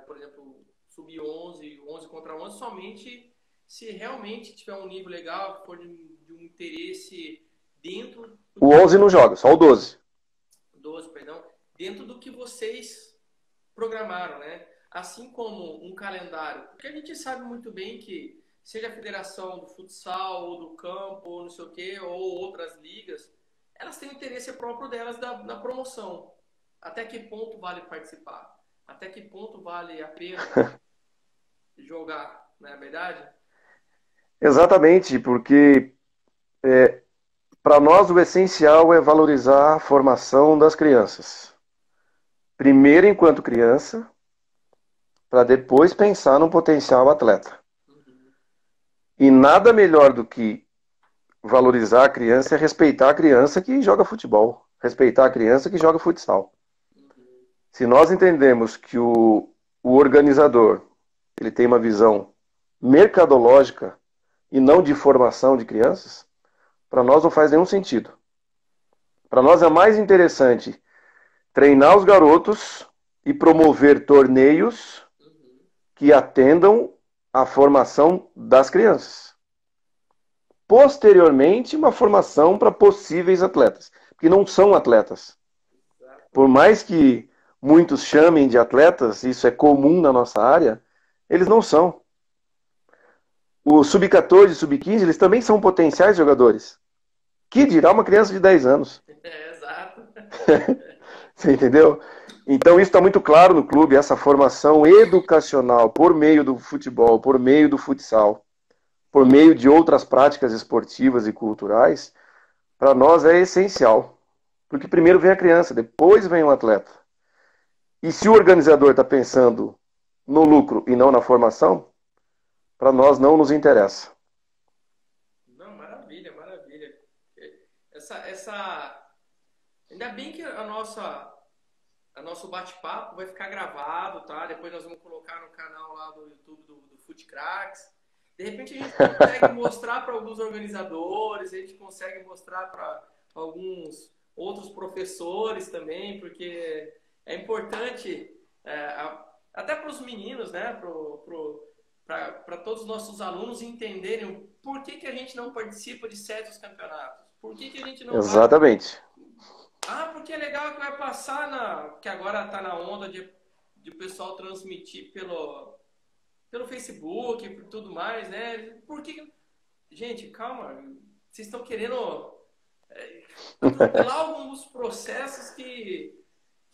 por exemplo, sub-11, 11 contra 11, somente se realmente tiver um nível legal, que for de um interesse dentro do O que 11 não joga, só o 12. 12, perdão, dentro do que vocês programaram, né? Assim como um calendário, porque a gente sabe muito bem que seja a federação do futsal ou do campo ou não sei o quê, ou outras ligas, elas têm o interesse próprio delas na promoção. Até que ponto vale participar? Até que ponto vale a pena jogar, não é verdade? Exatamente, porque para nós o essencial é valorizar a formação das crianças. Primeiro enquanto criança, para depois pensar no potencial atleta. Uhum, E nada melhor do que valorizar a criança é respeitar a criança que joga futebol, respeitar a criança que joga futsal. uhum. Se nós entendemos que o organizador ele tem uma visão mercadológica e não de formação de crianças, para nós não faz nenhum sentido. Para nós é mais interessante treinar os garotos e promover torneios que atendam à formação das crianças. Posteriormente, uma formação para possíveis atletas, que não são atletas. Por mais que muitos chamem de atletas, isso é comum na nossa área, eles não são. O sub-14 e sub-15, eles também são potenciais jogadores. Que dirá uma criança de 10 anos? Exato. Você entendeu? Então isso está muito claro no clube, essa formação educacional por meio do futebol, por meio do futsal, por meio de outras práticas esportivas e culturais, para nós é essencial. Porque primeiro vem a criança, depois vem o atleta. E se o organizador está pensando no lucro e não na formação, para nós não nos interessa. Não, maravilha, maravilha. Essa... Ainda bem que a nosso bate-papo vai ficar gravado, tá? Depois nós vamos colocar no canal lá do YouTube do FutCracks. De repente a gente consegue mostrar para alguns organizadores, a gente consegue mostrar para alguns outros professores também, porque é importante, até para os meninos, né? Para todos os nossos alunos entenderem o por que a gente não participa de certos campeonatos. Por que a gente não vai? Exatamente. Ah, porque é legal que vai passar que agora tá na onda de o pessoal transmitir pelo Facebook e tudo mais, né? Por que... Gente, calma. Vocês estão querendo atropelar alguns processos que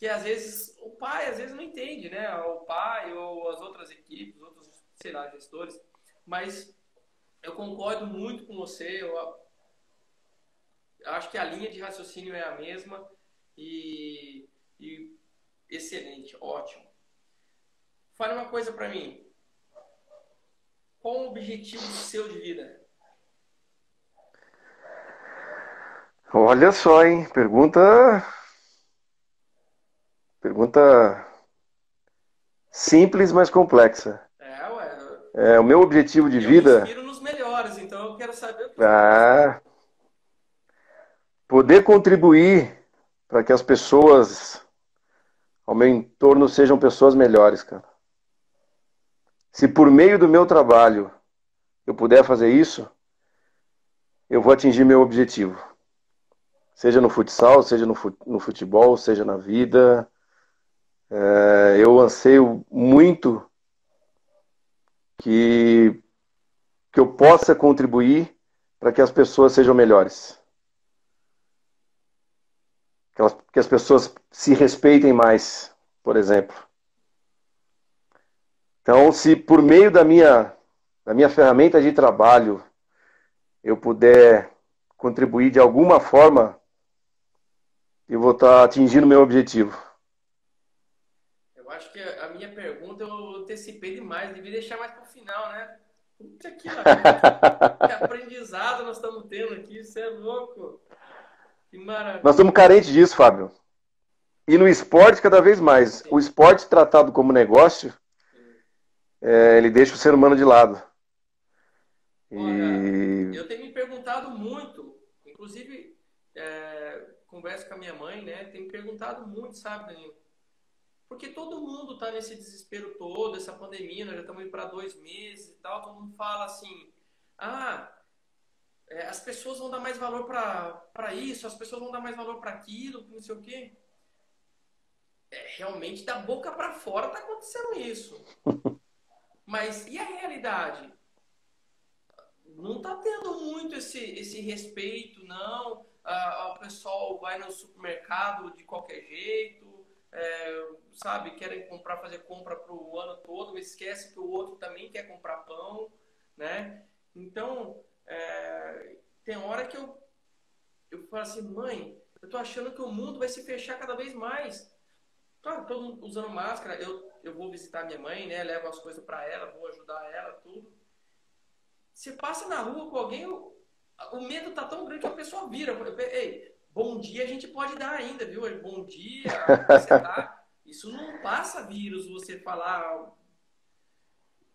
às vezes o pai às vezes não entende, né? O pai ou as outras equipes, outros, sei lá, gestores. Mas eu concordo muito com você. Eu acho que a linha de raciocínio é a mesma e excelente, ótimo. Fale uma coisa para mim. Qual o objetivo seu de vida? Olha só, hein? Pergunta simples, mas complexa. Ué, O meu objetivo de eu me vida inspiro nos melhores, então eu quero saber o que você pensa. é poder contribuir para que as pessoas ao meu entorno sejam pessoas melhores, cara. Se por meio do meu trabalho eu puder fazer isso, eu vou atingir meu objetivo. Seja no futsal, seja no futebol, seja na vida. Eu anseio muito que, que eu possa contribuir para que as pessoas sejam melhores. Que as pessoas se respeitem mais, por exemplo. Então, se por meio da minha ferramenta de trabalho eu puder contribuir de alguma forma, eu vou estar atingindo meu objetivo. Eu acho que a minha pergunta eu antecipei demais, devia deixar mais para o final, né? Puta que aprendizado nós estamos tendo aqui, isso é louco. Que Nós estamos maravilha. carentes disso, Fábio. E no esporte, cada vez mais. O Sim, esporte tratado como negócio, sim. ele deixa o ser humano de lado. Olha, E eu tenho me perguntado muito, inclusive converso com a minha mãe, né? Tenho me perguntado muito, sabe, Danilo? Porque todo mundo tá nesse desespero todo, essa pandemia, nós já estamos indo para 2 meses e tal, todo mundo fala assim, ah, as pessoas vão dar mais valor para isso, as pessoas vão dar mais valor para aquilo, não sei o quê. Realmente, da boca para fora tá acontecendo isso. Mas e a realidade? Não está tendo muito esse respeito, não. O pessoal vai no supermercado de qualquer jeito, sabe? Querem comprar, fazer compra para o ano todo, mas esquece que o outro também quer comprar pão, né? Então, tem hora que eu falo assim, mãe, eu tô achando que o mundo vai se fechar cada vez mais. Claro, todo mundo usando máscara, eu vou visitar minha mãe, né? Levo as coisas para ela, vou ajudar ela, tudo. Você passa na rua com alguém, o medo tá tão grande que a pessoa vira. Ei, bom dia a gente pode dar ainda, viu? Bom dia, como é que você tá? Isso não passa vírus, você falar.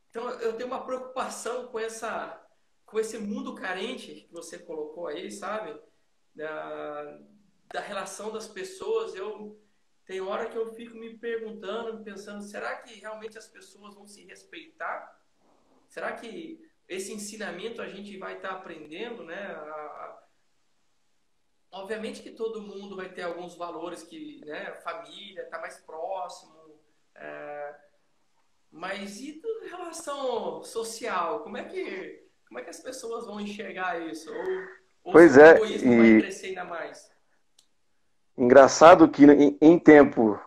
Então eu tenho uma preocupação com esse mundo carente que você colocou aí, sabe? Da, da relação das pessoas. Tem hora que eu fico me perguntando, pensando, será que realmente as pessoas vão se respeitar? Será que esse ensinamento a gente vai estar aprendendo, né? Obviamente que todo mundo vai ter alguns valores que, né? Família, está mais próximo, é, mas e da relação social? Como é que as pessoas vão enxergar isso? Ou se pois o é, egoísmo vai e crescer ainda mais? engraçado que em tempo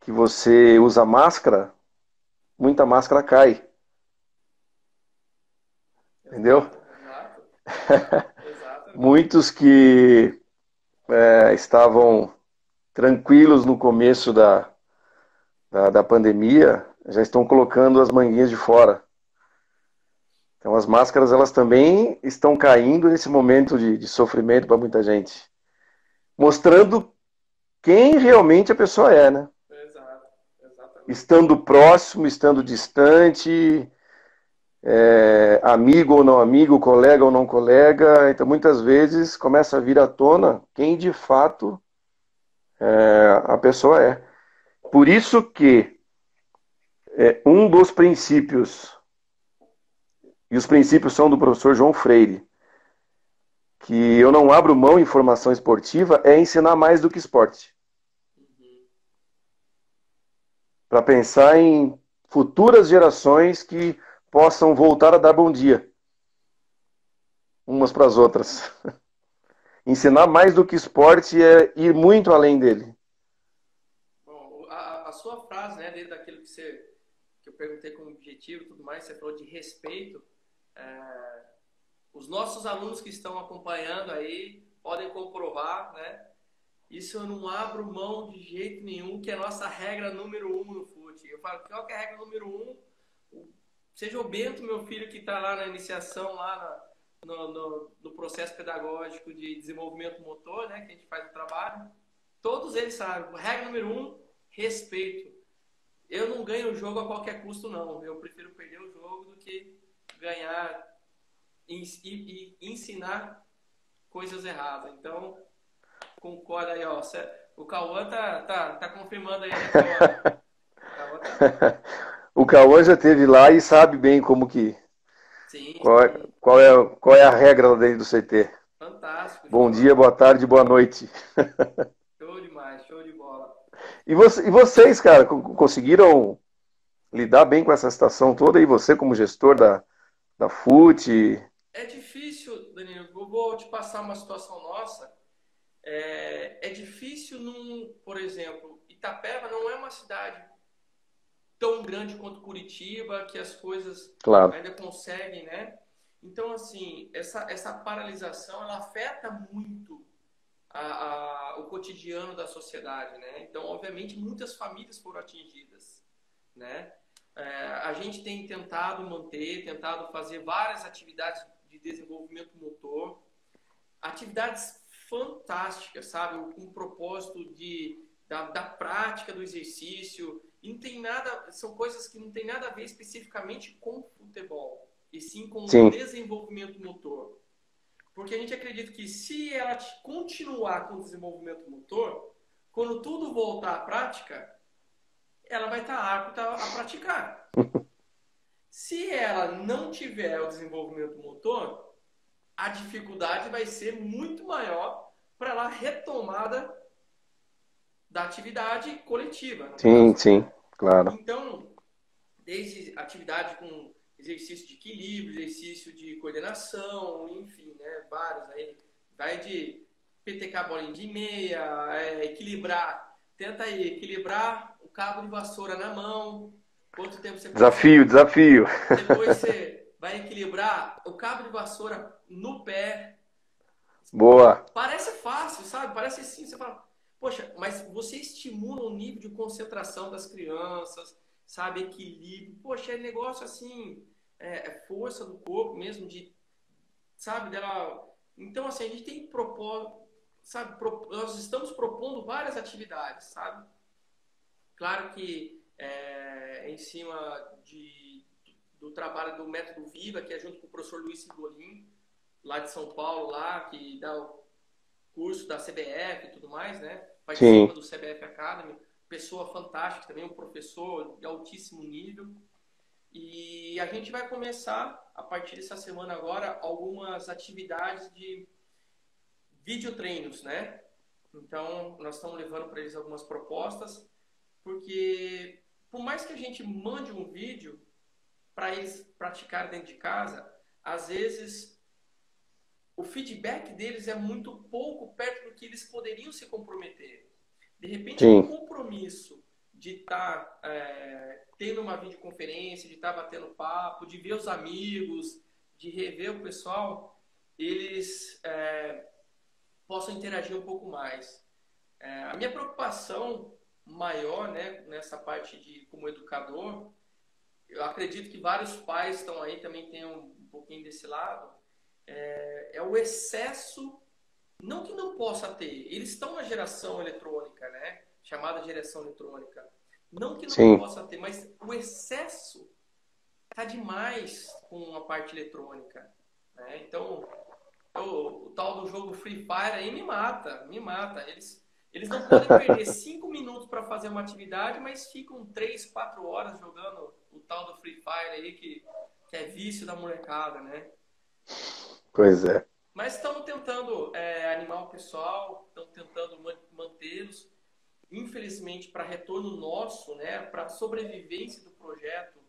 que você usa máscara, muita máscara cai, entendeu? Exato, exato, exatamente. Muitos que estavam tranquilos no começo da pandemia já estão colocando as manguinhas de fora. Então as máscaras elas também estão caindo nesse momento de sofrimento para muita gente, mostrando quem realmente a pessoa é, né? Exato, exatamente. Estando próximo, estando distante, amigo ou não amigo, colega ou não colega. Então muitas vezes começa a vir à tona quem de fato a pessoa é. Por isso que um dos princípios, e os princípios são do professor João Freire, que eu não abro mão em formação esportiva, é ensinar mais do que esporte. Uhum. Para pensar em futuras gerações que possam voltar a dar bom dia umas para as outras. Ensinar mais do que esporte é ir muito além dele. Bom, a sua frase, né, dentro daquilo que eu perguntei como objetivo e tudo mais, você falou de respeito. É, os nossos alunos que estão acompanhando aí podem comprovar, né? Isso eu não abro mão de jeito nenhum, que é a nossa regra número 1 no fute. Eu falo, qual que é a regra número 1? Seja o Bento, meu filho, que está lá na iniciação, lá no processo pedagógico de desenvolvimento motor, né, que a gente faz o trabalho, todos eles sabem. Regra número 1, respeito. Eu não ganho o jogo a qualquer custo, não. Eu prefiro perder o jogo do que ganhar e ensinar coisas erradas. Então, concorda aí, ó. O Cauã tá confirmando aí, né, Cauã? O Cauã tá. O Cauã já esteve lá e sabe bem como que Sim, qual é, sim. qual é a regra lá dentro do CT. Fantástico, Bom show, dia, boa tarde, boa noite. show demais, show de bola. E vocês, cara, conseguiram lidar bem com essa situação toda? E você, como gestor da FUT? É difícil, Danilo, eu vou te passar uma situação nossa. É difícil por exemplo, Itapeva não é uma cidade tão grande quanto Curitiba, que as coisas Claro, ainda conseguem, né? Então, assim, essa paralisação, ela afeta muito o cotidiano da sociedade, né? Então, obviamente, muitas famílias foram atingidas, né? A gente tem tentado manter, tentado fazer várias atividades de desenvolvimento motor, atividades fantásticas, sabe? Com o propósito da prática do exercício. E não tem nada, são coisas que não tem nada a ver especificamente com futebol, e sim com o desenvolvimento motor. Porque a gente acredita que se ela continuar com o desenvolvimento motor, quando tudo voltar à prática, ela vai estar apta a praticar. Se ela não tiver o desenvolvimento motor, a dificuldade vai ser muito maior para ela retomada da atividade coletiva. Sim, claro. Então, desde atividade com exercício de equilíbrio, exercício de coordenação, enfim, né, vários aí, vai de PTK bolinha de meia, tenta aí equilibrar o cabo de vassoura na mão, quanto tempo você Desafio. Depois você vai equilibrar o cabo de vassoura no pé. Boa. Parece fácil, sabe? Parece assim, você fala, poxa, mas você estimula o nível de concentração das crianças, sabe? Equilíbrio. Poxa, é negócio assim, força do corpo mesmo, sabe? Dela. Então, assim, a gente tem que propor, sabe? Nós estamos propondo várias atividades, sabe? Claro que em cima do trabalho do Método Viva, que é junto com o professor Luiz Sigolin, lá de São Paulo, lá, que dá o curso da CBF e tudo mais, né? Participa do CBF Academy. Pessoa fantástica também, um professor de altíssimo nível. E a gente vai começar, a partir dessa semana agora, algumas atividades de videotreinos, né? Então, nós estamos levando para eles algumas propostas, porque por mais que a gente mande um vídeo para eles praticarem dentro de casa, às vezes o feedback deles é muito pouco perto do que eles poderiam se comprometer. De repente, o compromisso de estar tendo uma videoconferência, de estar batendo papo, de ver os amigos, de rever o pessoal, eles possam interagir um pouco mais. A minha preocupação maior, né, nessa parte como educador, eu acredito que vários pais estão aí, também tem um pouquinho desse lado, é o excesso, não que não possa ter, eles estão na geração eletrônica, né, chamada geração eletrônica, não que não possa ter, mas o excesso está demais com a parte eletrônica, né? Então, o tal do jogo Free Fire aí me mata, eles não podem perder 5 minutos para fazer uma atividade, mas ficam 3, 4 horas jogando o tal do Free Fire aí, que é vício da molecada, né? Pois é. Mas estamos tentando animar o pessoal, estamos tentando mantê-los. Infelizmente, para retorno nosso, né, para sobrevivência do projeto,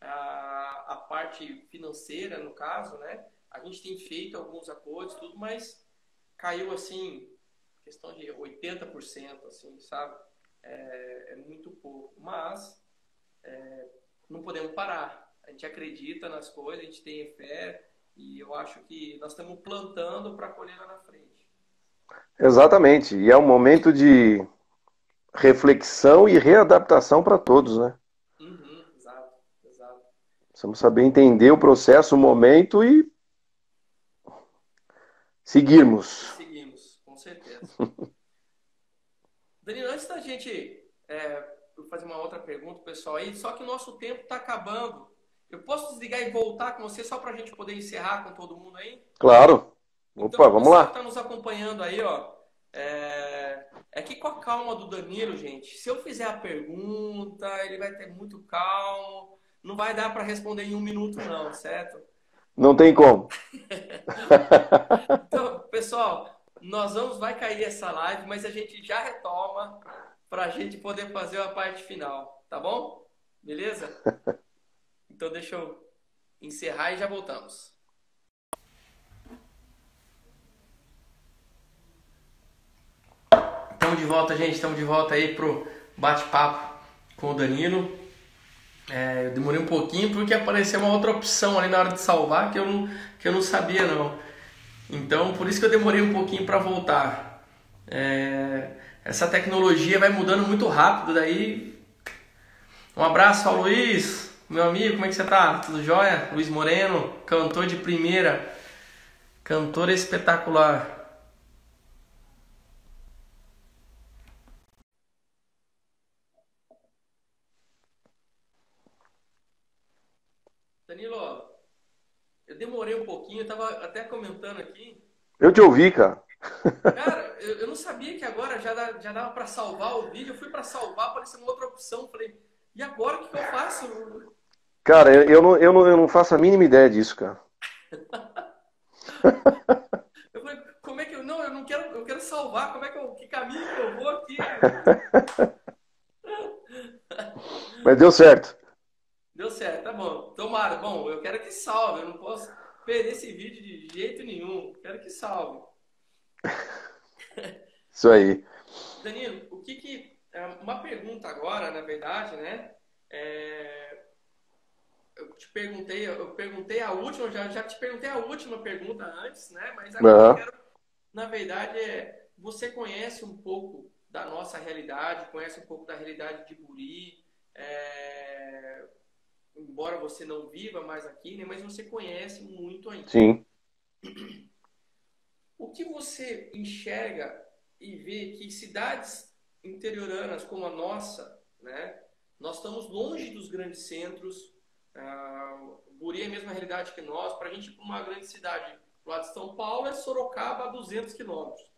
a parte financeira, no caso, né, a gente tem feito alguns acordos, tudo, mas caiu assim, questão de 80%, assim, sabe? É muito pouco. Mas não podemos parar. A gente acredita nas coisas, a gente tem fé, e eu acho que nós estamos plantando para colher lá na frente. Exatamente. E é um momento de reflexão e readaptação para todos, né? Exato. Precisamos saber entender o processo, o momento e seguirmos. Seguimos, com certeza. Danilo, antes da gente fazer uma outra pergunta, pessoal, aí, só que o nosso tempo está acabando. Eu posso desligar e voltar com você só para a gente poder encerrar com todo mundo aí? Claro. Opa, então, vamos lá. Você que está nos acompanhando aí, ó, que com a calma do Danilo, gente, se eu fizer a pergunta, ele vai ter muito calmo, não vai dar para responder em 1 minuto não, certo? Não tem como. Então, pessoal, vai cair essa live, mas a gente já retoma para a gente poder fazer a parte final, tá bom? Beleza? Então deixa eu encerrar e já voltamos. Estamos de volta, gente. Estamos de volta aí pro bate-papo com o Danilo. Eu demorei um pouquinho porque apareceu uma outra opção ali na hora de salvar que eu não sabia não. Então por isso que eu demorei um pouquinho para voltar. Essa tecnologia vai mudando muito rápido daí. Um abraço ao Luiz. Meu amigo, como é que você tá? Tudo jóia? Luiz Moreno, cantor de primeira, cantor espetacular. Danilo, eu demorei um pouquinho, eu tava até comentando aqui. Eu te ouvi, cara. Cara, eu não sabia que agora já dava pra salvar o vídeo. Eu fui pra salvar, apareceu uma outra opção. Falei, e agora o que que eu faço? Cara, eu não faço a mínima ideia disso, cara. Eu falei, como é que eu. Não, eu não quero, eu quero salvar. Como é que eu. Que caminho que eu vou aqui? Mas deu certo. Deu certo, tá bom. Tomara. Bom, eu quero que salve. Eu não posso perder esse vídeo de jeito nenhum. Quero que salve. Isso aí. Danilo, o que que. Uma pergunta agora, na verdade, né? É, eu perguntei a última, já te perguntei a última pergunta antes, né? Mas agora eu Aham. quero, na verdade, você conhece um pouco da nossa realidade, conhece um pouco da realidade de Buri, embora você não viva mais aqui, né? Mas você conhece muito ainda. Sim. O que você enxerga e vê que cidades interioranas como a nossa, né? Nós estamos longe dos grandes centros. Buri é a mesma realidade que nós. Para a gente ir para uma grande cidade lá de São Paulo é Sorocaba a 200 quilômetros.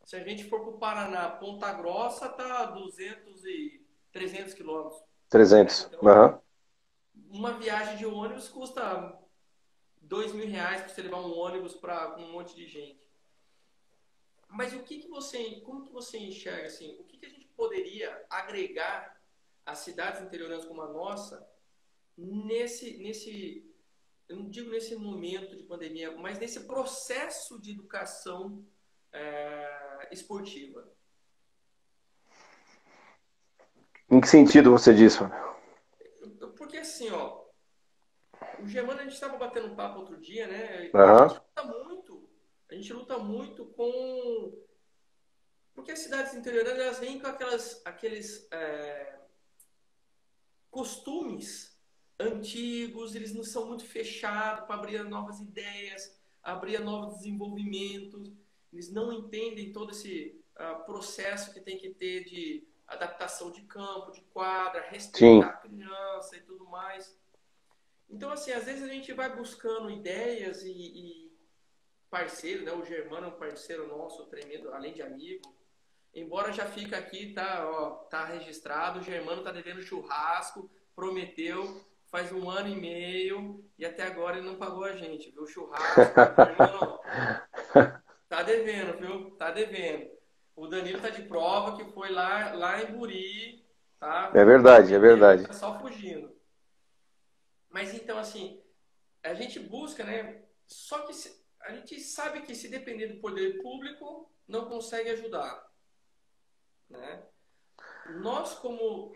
Se a gente for para o Paraná, Ponta Grossa está a 200 e 300 quilômetros. Né? 300. Então, Aham. uma viagem de ônibus custa R$ 2.000 para você levar um ônibus para um monte de gente. Mas como que você enxerga assim? O que que a gente poderia agregar às cidades interioranas como a nossa nesse, eu não digo nesse momento de pandemia, mas nesse processo de educação esportiva? Em que sentido você disse, mano? Porque assim, ó, o Germano a gente estava batendo um papo outro dia, né? E Aham. a gente luta muito com, porque as cidades interioranas elas vêm com aqueles costumes antigos, eles não são muito fechados para abrir novas ideias, abrir novos desenvolvimentos, eles não entendem todo esse processo que tem que ter de adaptação de campo, de quadra, respeitar Sim. a criança e tudo mais. Então, assim, às vezes a gente vai buscando ideias e parceiro, né? O Germano é um parceiro nosso, tremendo, além de amigo. Embora já fica aqui, tá, ó, tá registrado, o Germano tá devendo churrasco, prometeu, faz 1 ano e meio e até agora ele não pagou a gente, viu? Churrasco, Germano, tá devendo, viu? Tá devendo. O Danilo tá de prova que foi lá em Buri, tá? É verdade, é Prometeu, verdade. tá só fugindo. Mas então, assim, a gente busca, né? Só que a gente sabe que se depender do poder público, não consegue ajudar, né? Nós, como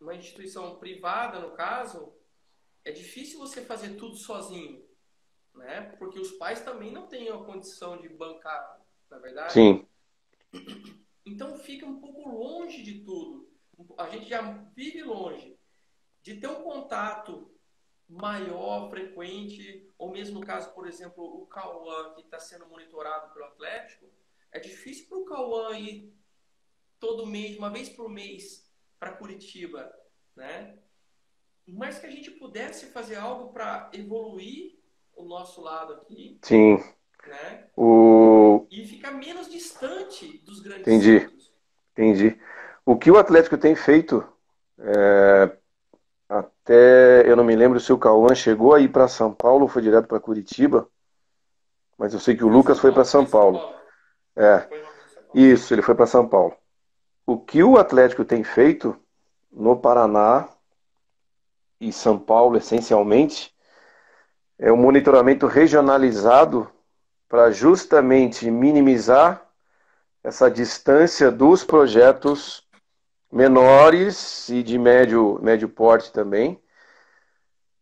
uma instituição privada, no caso, é difícil você fazer tudo sozinho, né? Porque os pais também não têm a condição de bancar, na verdade. Sim. Então fica um pouco longe de tudo. A gente já vive longe de ter um contato maior, frequente, ou mesmo no caso, por exemplo, o Cauã, que está sendo monitorado pelo Atlético, é difícil para o Cauã ir todo mês, uma vez por mês, para Curitiba, né? Mas que a gente pudesse fazer algo para evoluir o nosso lado aqui, Sim. né? O... E ficar menos distante dos grandes Entendi, centros. entendi. O que o Atlético tem feito, até eu não me lembro se o Cauã chegou a ir para São Paulo ou foi direto para Curitiba, mas eu sei que o Lucas foi para Foi São em São Paulo. Paulo. É, Foi em São Paulo. isso, ele foi para São Paulo. O que o Atlético tem feito no Paraná e São Paulo, essencialmente, é um monitoramento regionalizado para justamente minimizar essa distância dos projetos menores e de médio porte também,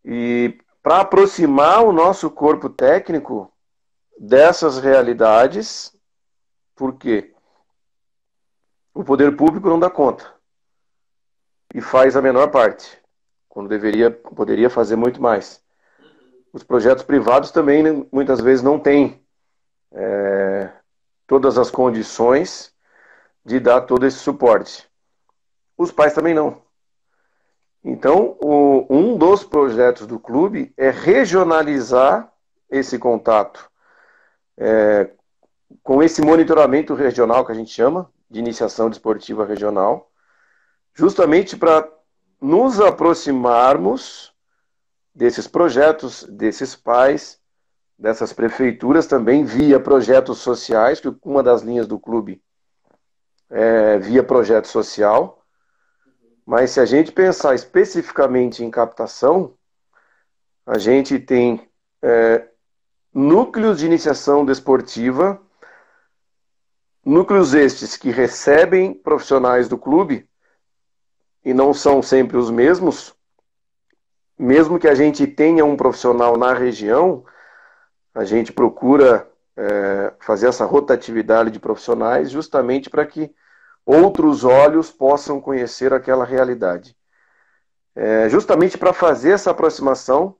e para aproximar o nosso corpo técnico dessas realidades, porque o poder público não dá conta e faz a menor parte. quando poderia fazer muito mais. Os projetos privados também, né, muitas vezes não têm todas as condições de dar todo esse suporte. Os pais também não. Então, um dos projetos do clube é regionalizar esse contato com esse monitoramento regional que a gente chama de iniciação desportiva regional, justamente para nos aproximarmos desses projetos, desses pais, dessas prefeituras também, via projetos sociais, que uma das linhas do clube é via projeto social. Mas se a gente pensar especificamente em captação, a gente tem núcleos de iniciação desportiva, núcleos estes que recebem profissionais do clube, e não são sempre os mesmos. Mesmo que a gente tenha um profissional na região, a gente procura fazer essa rotatividade de profissionais justamente para que outros olhos possam conhecer aquela realidade. Justamente para fazer essa aproximação,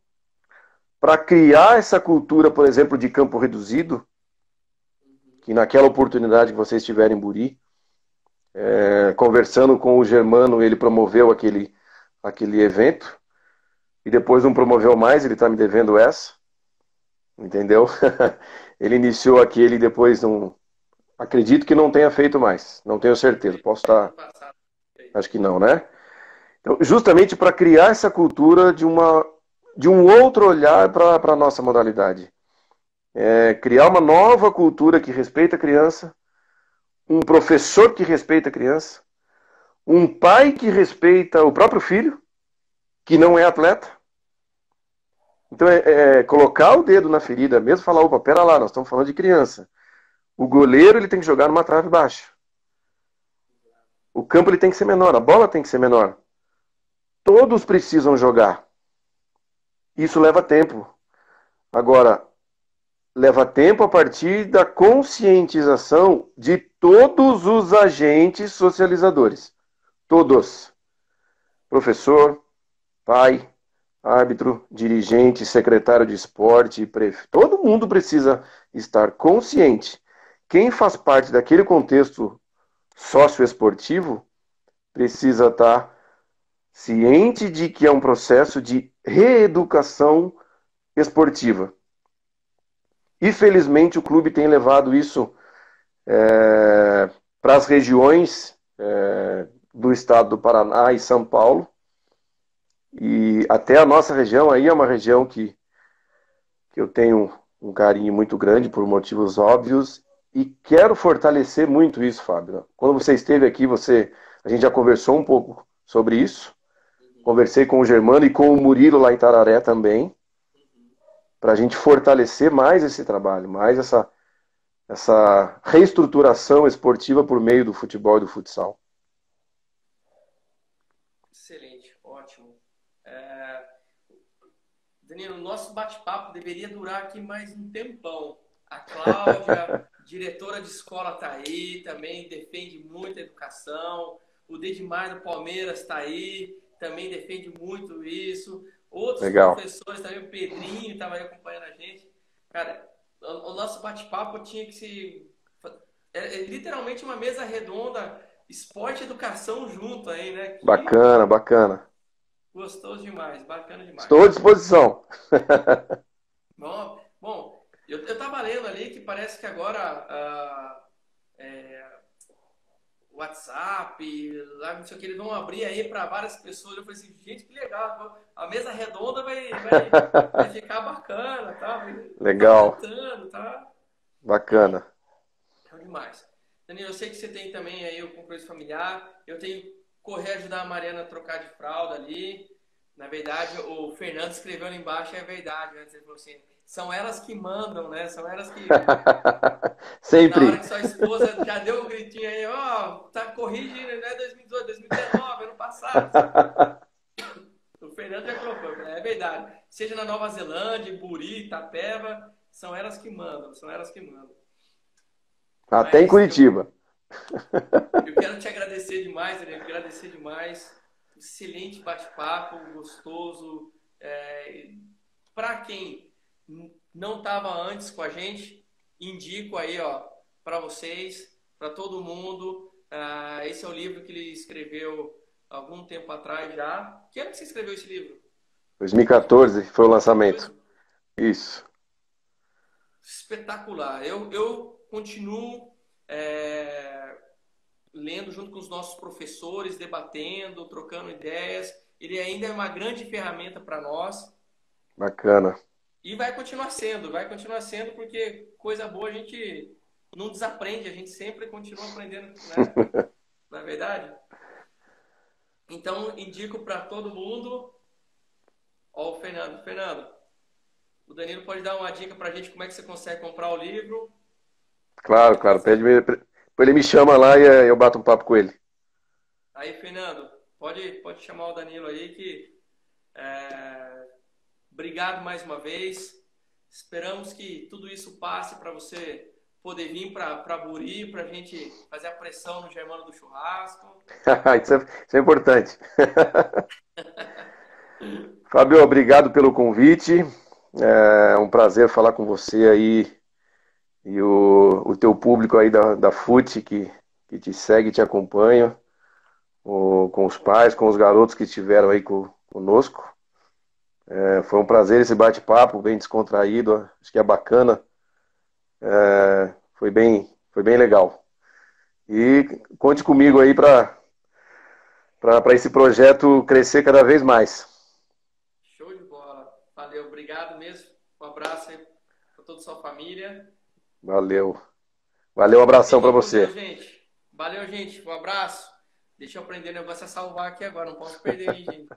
para criar essa cultura, por exemplo, de campo reduzido, que naquela oportunidade que vocês tiverem em Buri, conversando com o Germano, ele promoveu aquele evento, e depois não promoveu mais, ele está me devendo essa, entendeu? Ele iniciou aquele e depois não... Acredito que não tenha feito mais, não tenho certeza, posso estar... Acho que não, né? Então, justamente para criar essa cultura de um outro olhar para a nossa modalidade. Criar uma nova cultura que respeita a criança, um professor que respeita a criança, um pai que respeita o próprio filho, que não é atleta. Então, colocar o dedo na ferida, mesmo falar, opa, pera lá, nós estamos falando de criança. O goleiro ele tem que jogar numa trave baixa. O campo ele tem que ser menor, a bola tem que ser menor. Todos precisam jogar. Isso leva tempo. Agora, leva tempo a partir da conscientização de todos os agentes socializadores. Todos. Professor, pai, árbitro, dirigente, secretário de esporte, prefeito. Todo mundo precisa estar consciente. Quem faz parte daquele contexto socioesportivo precisa estar ciente de que é um processo de reeducação esportiva. E felizmente o clube tem levado isso para as regiões do estado do Paraná e São Paulo. E até a nossa região aí é uma região que eu tenho um carinho muito grande por motivos óbvios e quero fortalecer muito isso, Fábio. Quando você esteve aqui, a gente já conversou um pouco sobre isso. Conversei com o Germano e com o Murilo lá em Tararé também, para a gente fortalecer mais esse trabalho, mais essa reestruturação esportiva por meio do futebol e do futsal. Excelente, ótimo. Danilo, o nosso bate-papo deveria durar aqui mais um tempão. A Cláudia, diretora de escola, está aí, também defende muito a educação. O Dedimar do Palmeiras está aí, também defende muito isso. Outros Legal. Professores também, o Pedrinho estava aí acompanhando a gente. Cara, o nosso bate-papo tinha que ser literalmente uma mesa redonda, esporte e educação junto aí, né? Bacana, bacana. Gostoso demais, bacana demais. Estou à disposição. Bom, eu tava lendo ali que parece que agora WhatsApp, lá não sei o que, eles vão abrir aí para várias pessoas. Eu falei assim, gente, que legal, a mesa redonda vai ficar bacana, tá? Legal. Tá? Bacana. É demais. Danilo, eu sei que você tem também aí o compromisso familiar, eu tenho que correr ajudar a Mariana a trocar de fralda ali. Na verdade, o Fernando escreveu ali embaixo, é verdade, né? Ele falou assim, são elas que mandam, né? São elas que... Sempre. Na hora que sua esposa já deu um gritinho aí, tá corrigindo, né? 2018, 2019, ano passado. O Fernando já colocou, é verdade. Seja na Nova Zelândia, Buri, Itapeva, são elas que mandam, Até em Curitiba. Eu quero te agradecer demais, Danilo, agradecer demais. excelente bate-papo, gostoso. Para quem não estava antes com a gente, indico aí, ó, para vocês, para todo mundo. Esse é o livro que ele escreveu algum tempo atrás já. Que ano que você escreveu esse livro? 2014 foi o lançamento. Isso. Espetacular. Eu continuo lendo junto com os nossos professores, debatendo, trocando ideias. Ele ainda é uma grande ferramenta para nós. Bacana. E vai continuar sendo, porque coisa boa a gente não desaprende, a gente sempre continua aprendendo, né? Não é verdade? Então, indico para todo mundo. Ó, o Fernando. Fernando, o Danilo pode dar uma dica para a gente como é que você consegue comprar o livro? Claro, claro. Depois ele me chama lá e eu bato um papo com ele. Aí, Fernando, pode chamar o Danilo aí que... Obrigado mais uma vez. Esperamos que tudo isso passe para você poder vir para Buri, para a gente fazer a pressão no Germano do Churrasco. Isso é importante. Fábio, obrigado pelo convite. É um prazer falar com você aí e o teu público aí da FUT que te segue e te acompanha, com os pais, com os garotos que estiveram aí conosco. Foi um prazer esse bate-papo, bem descontraído, acho que é bacana. Foi bem legal. E conte comigo aí para esse projeto crescer cada vez mais. Show de bola. Valeu, obrigado mesmo. Um abraço aí para toda a sua família. Valeu. Valeu, um abração para você. Deus, gente. Valeu, gente. Um abraço. Deixa eu aprender o negócio a salvar aqui agora, não posso perder, hein, gente.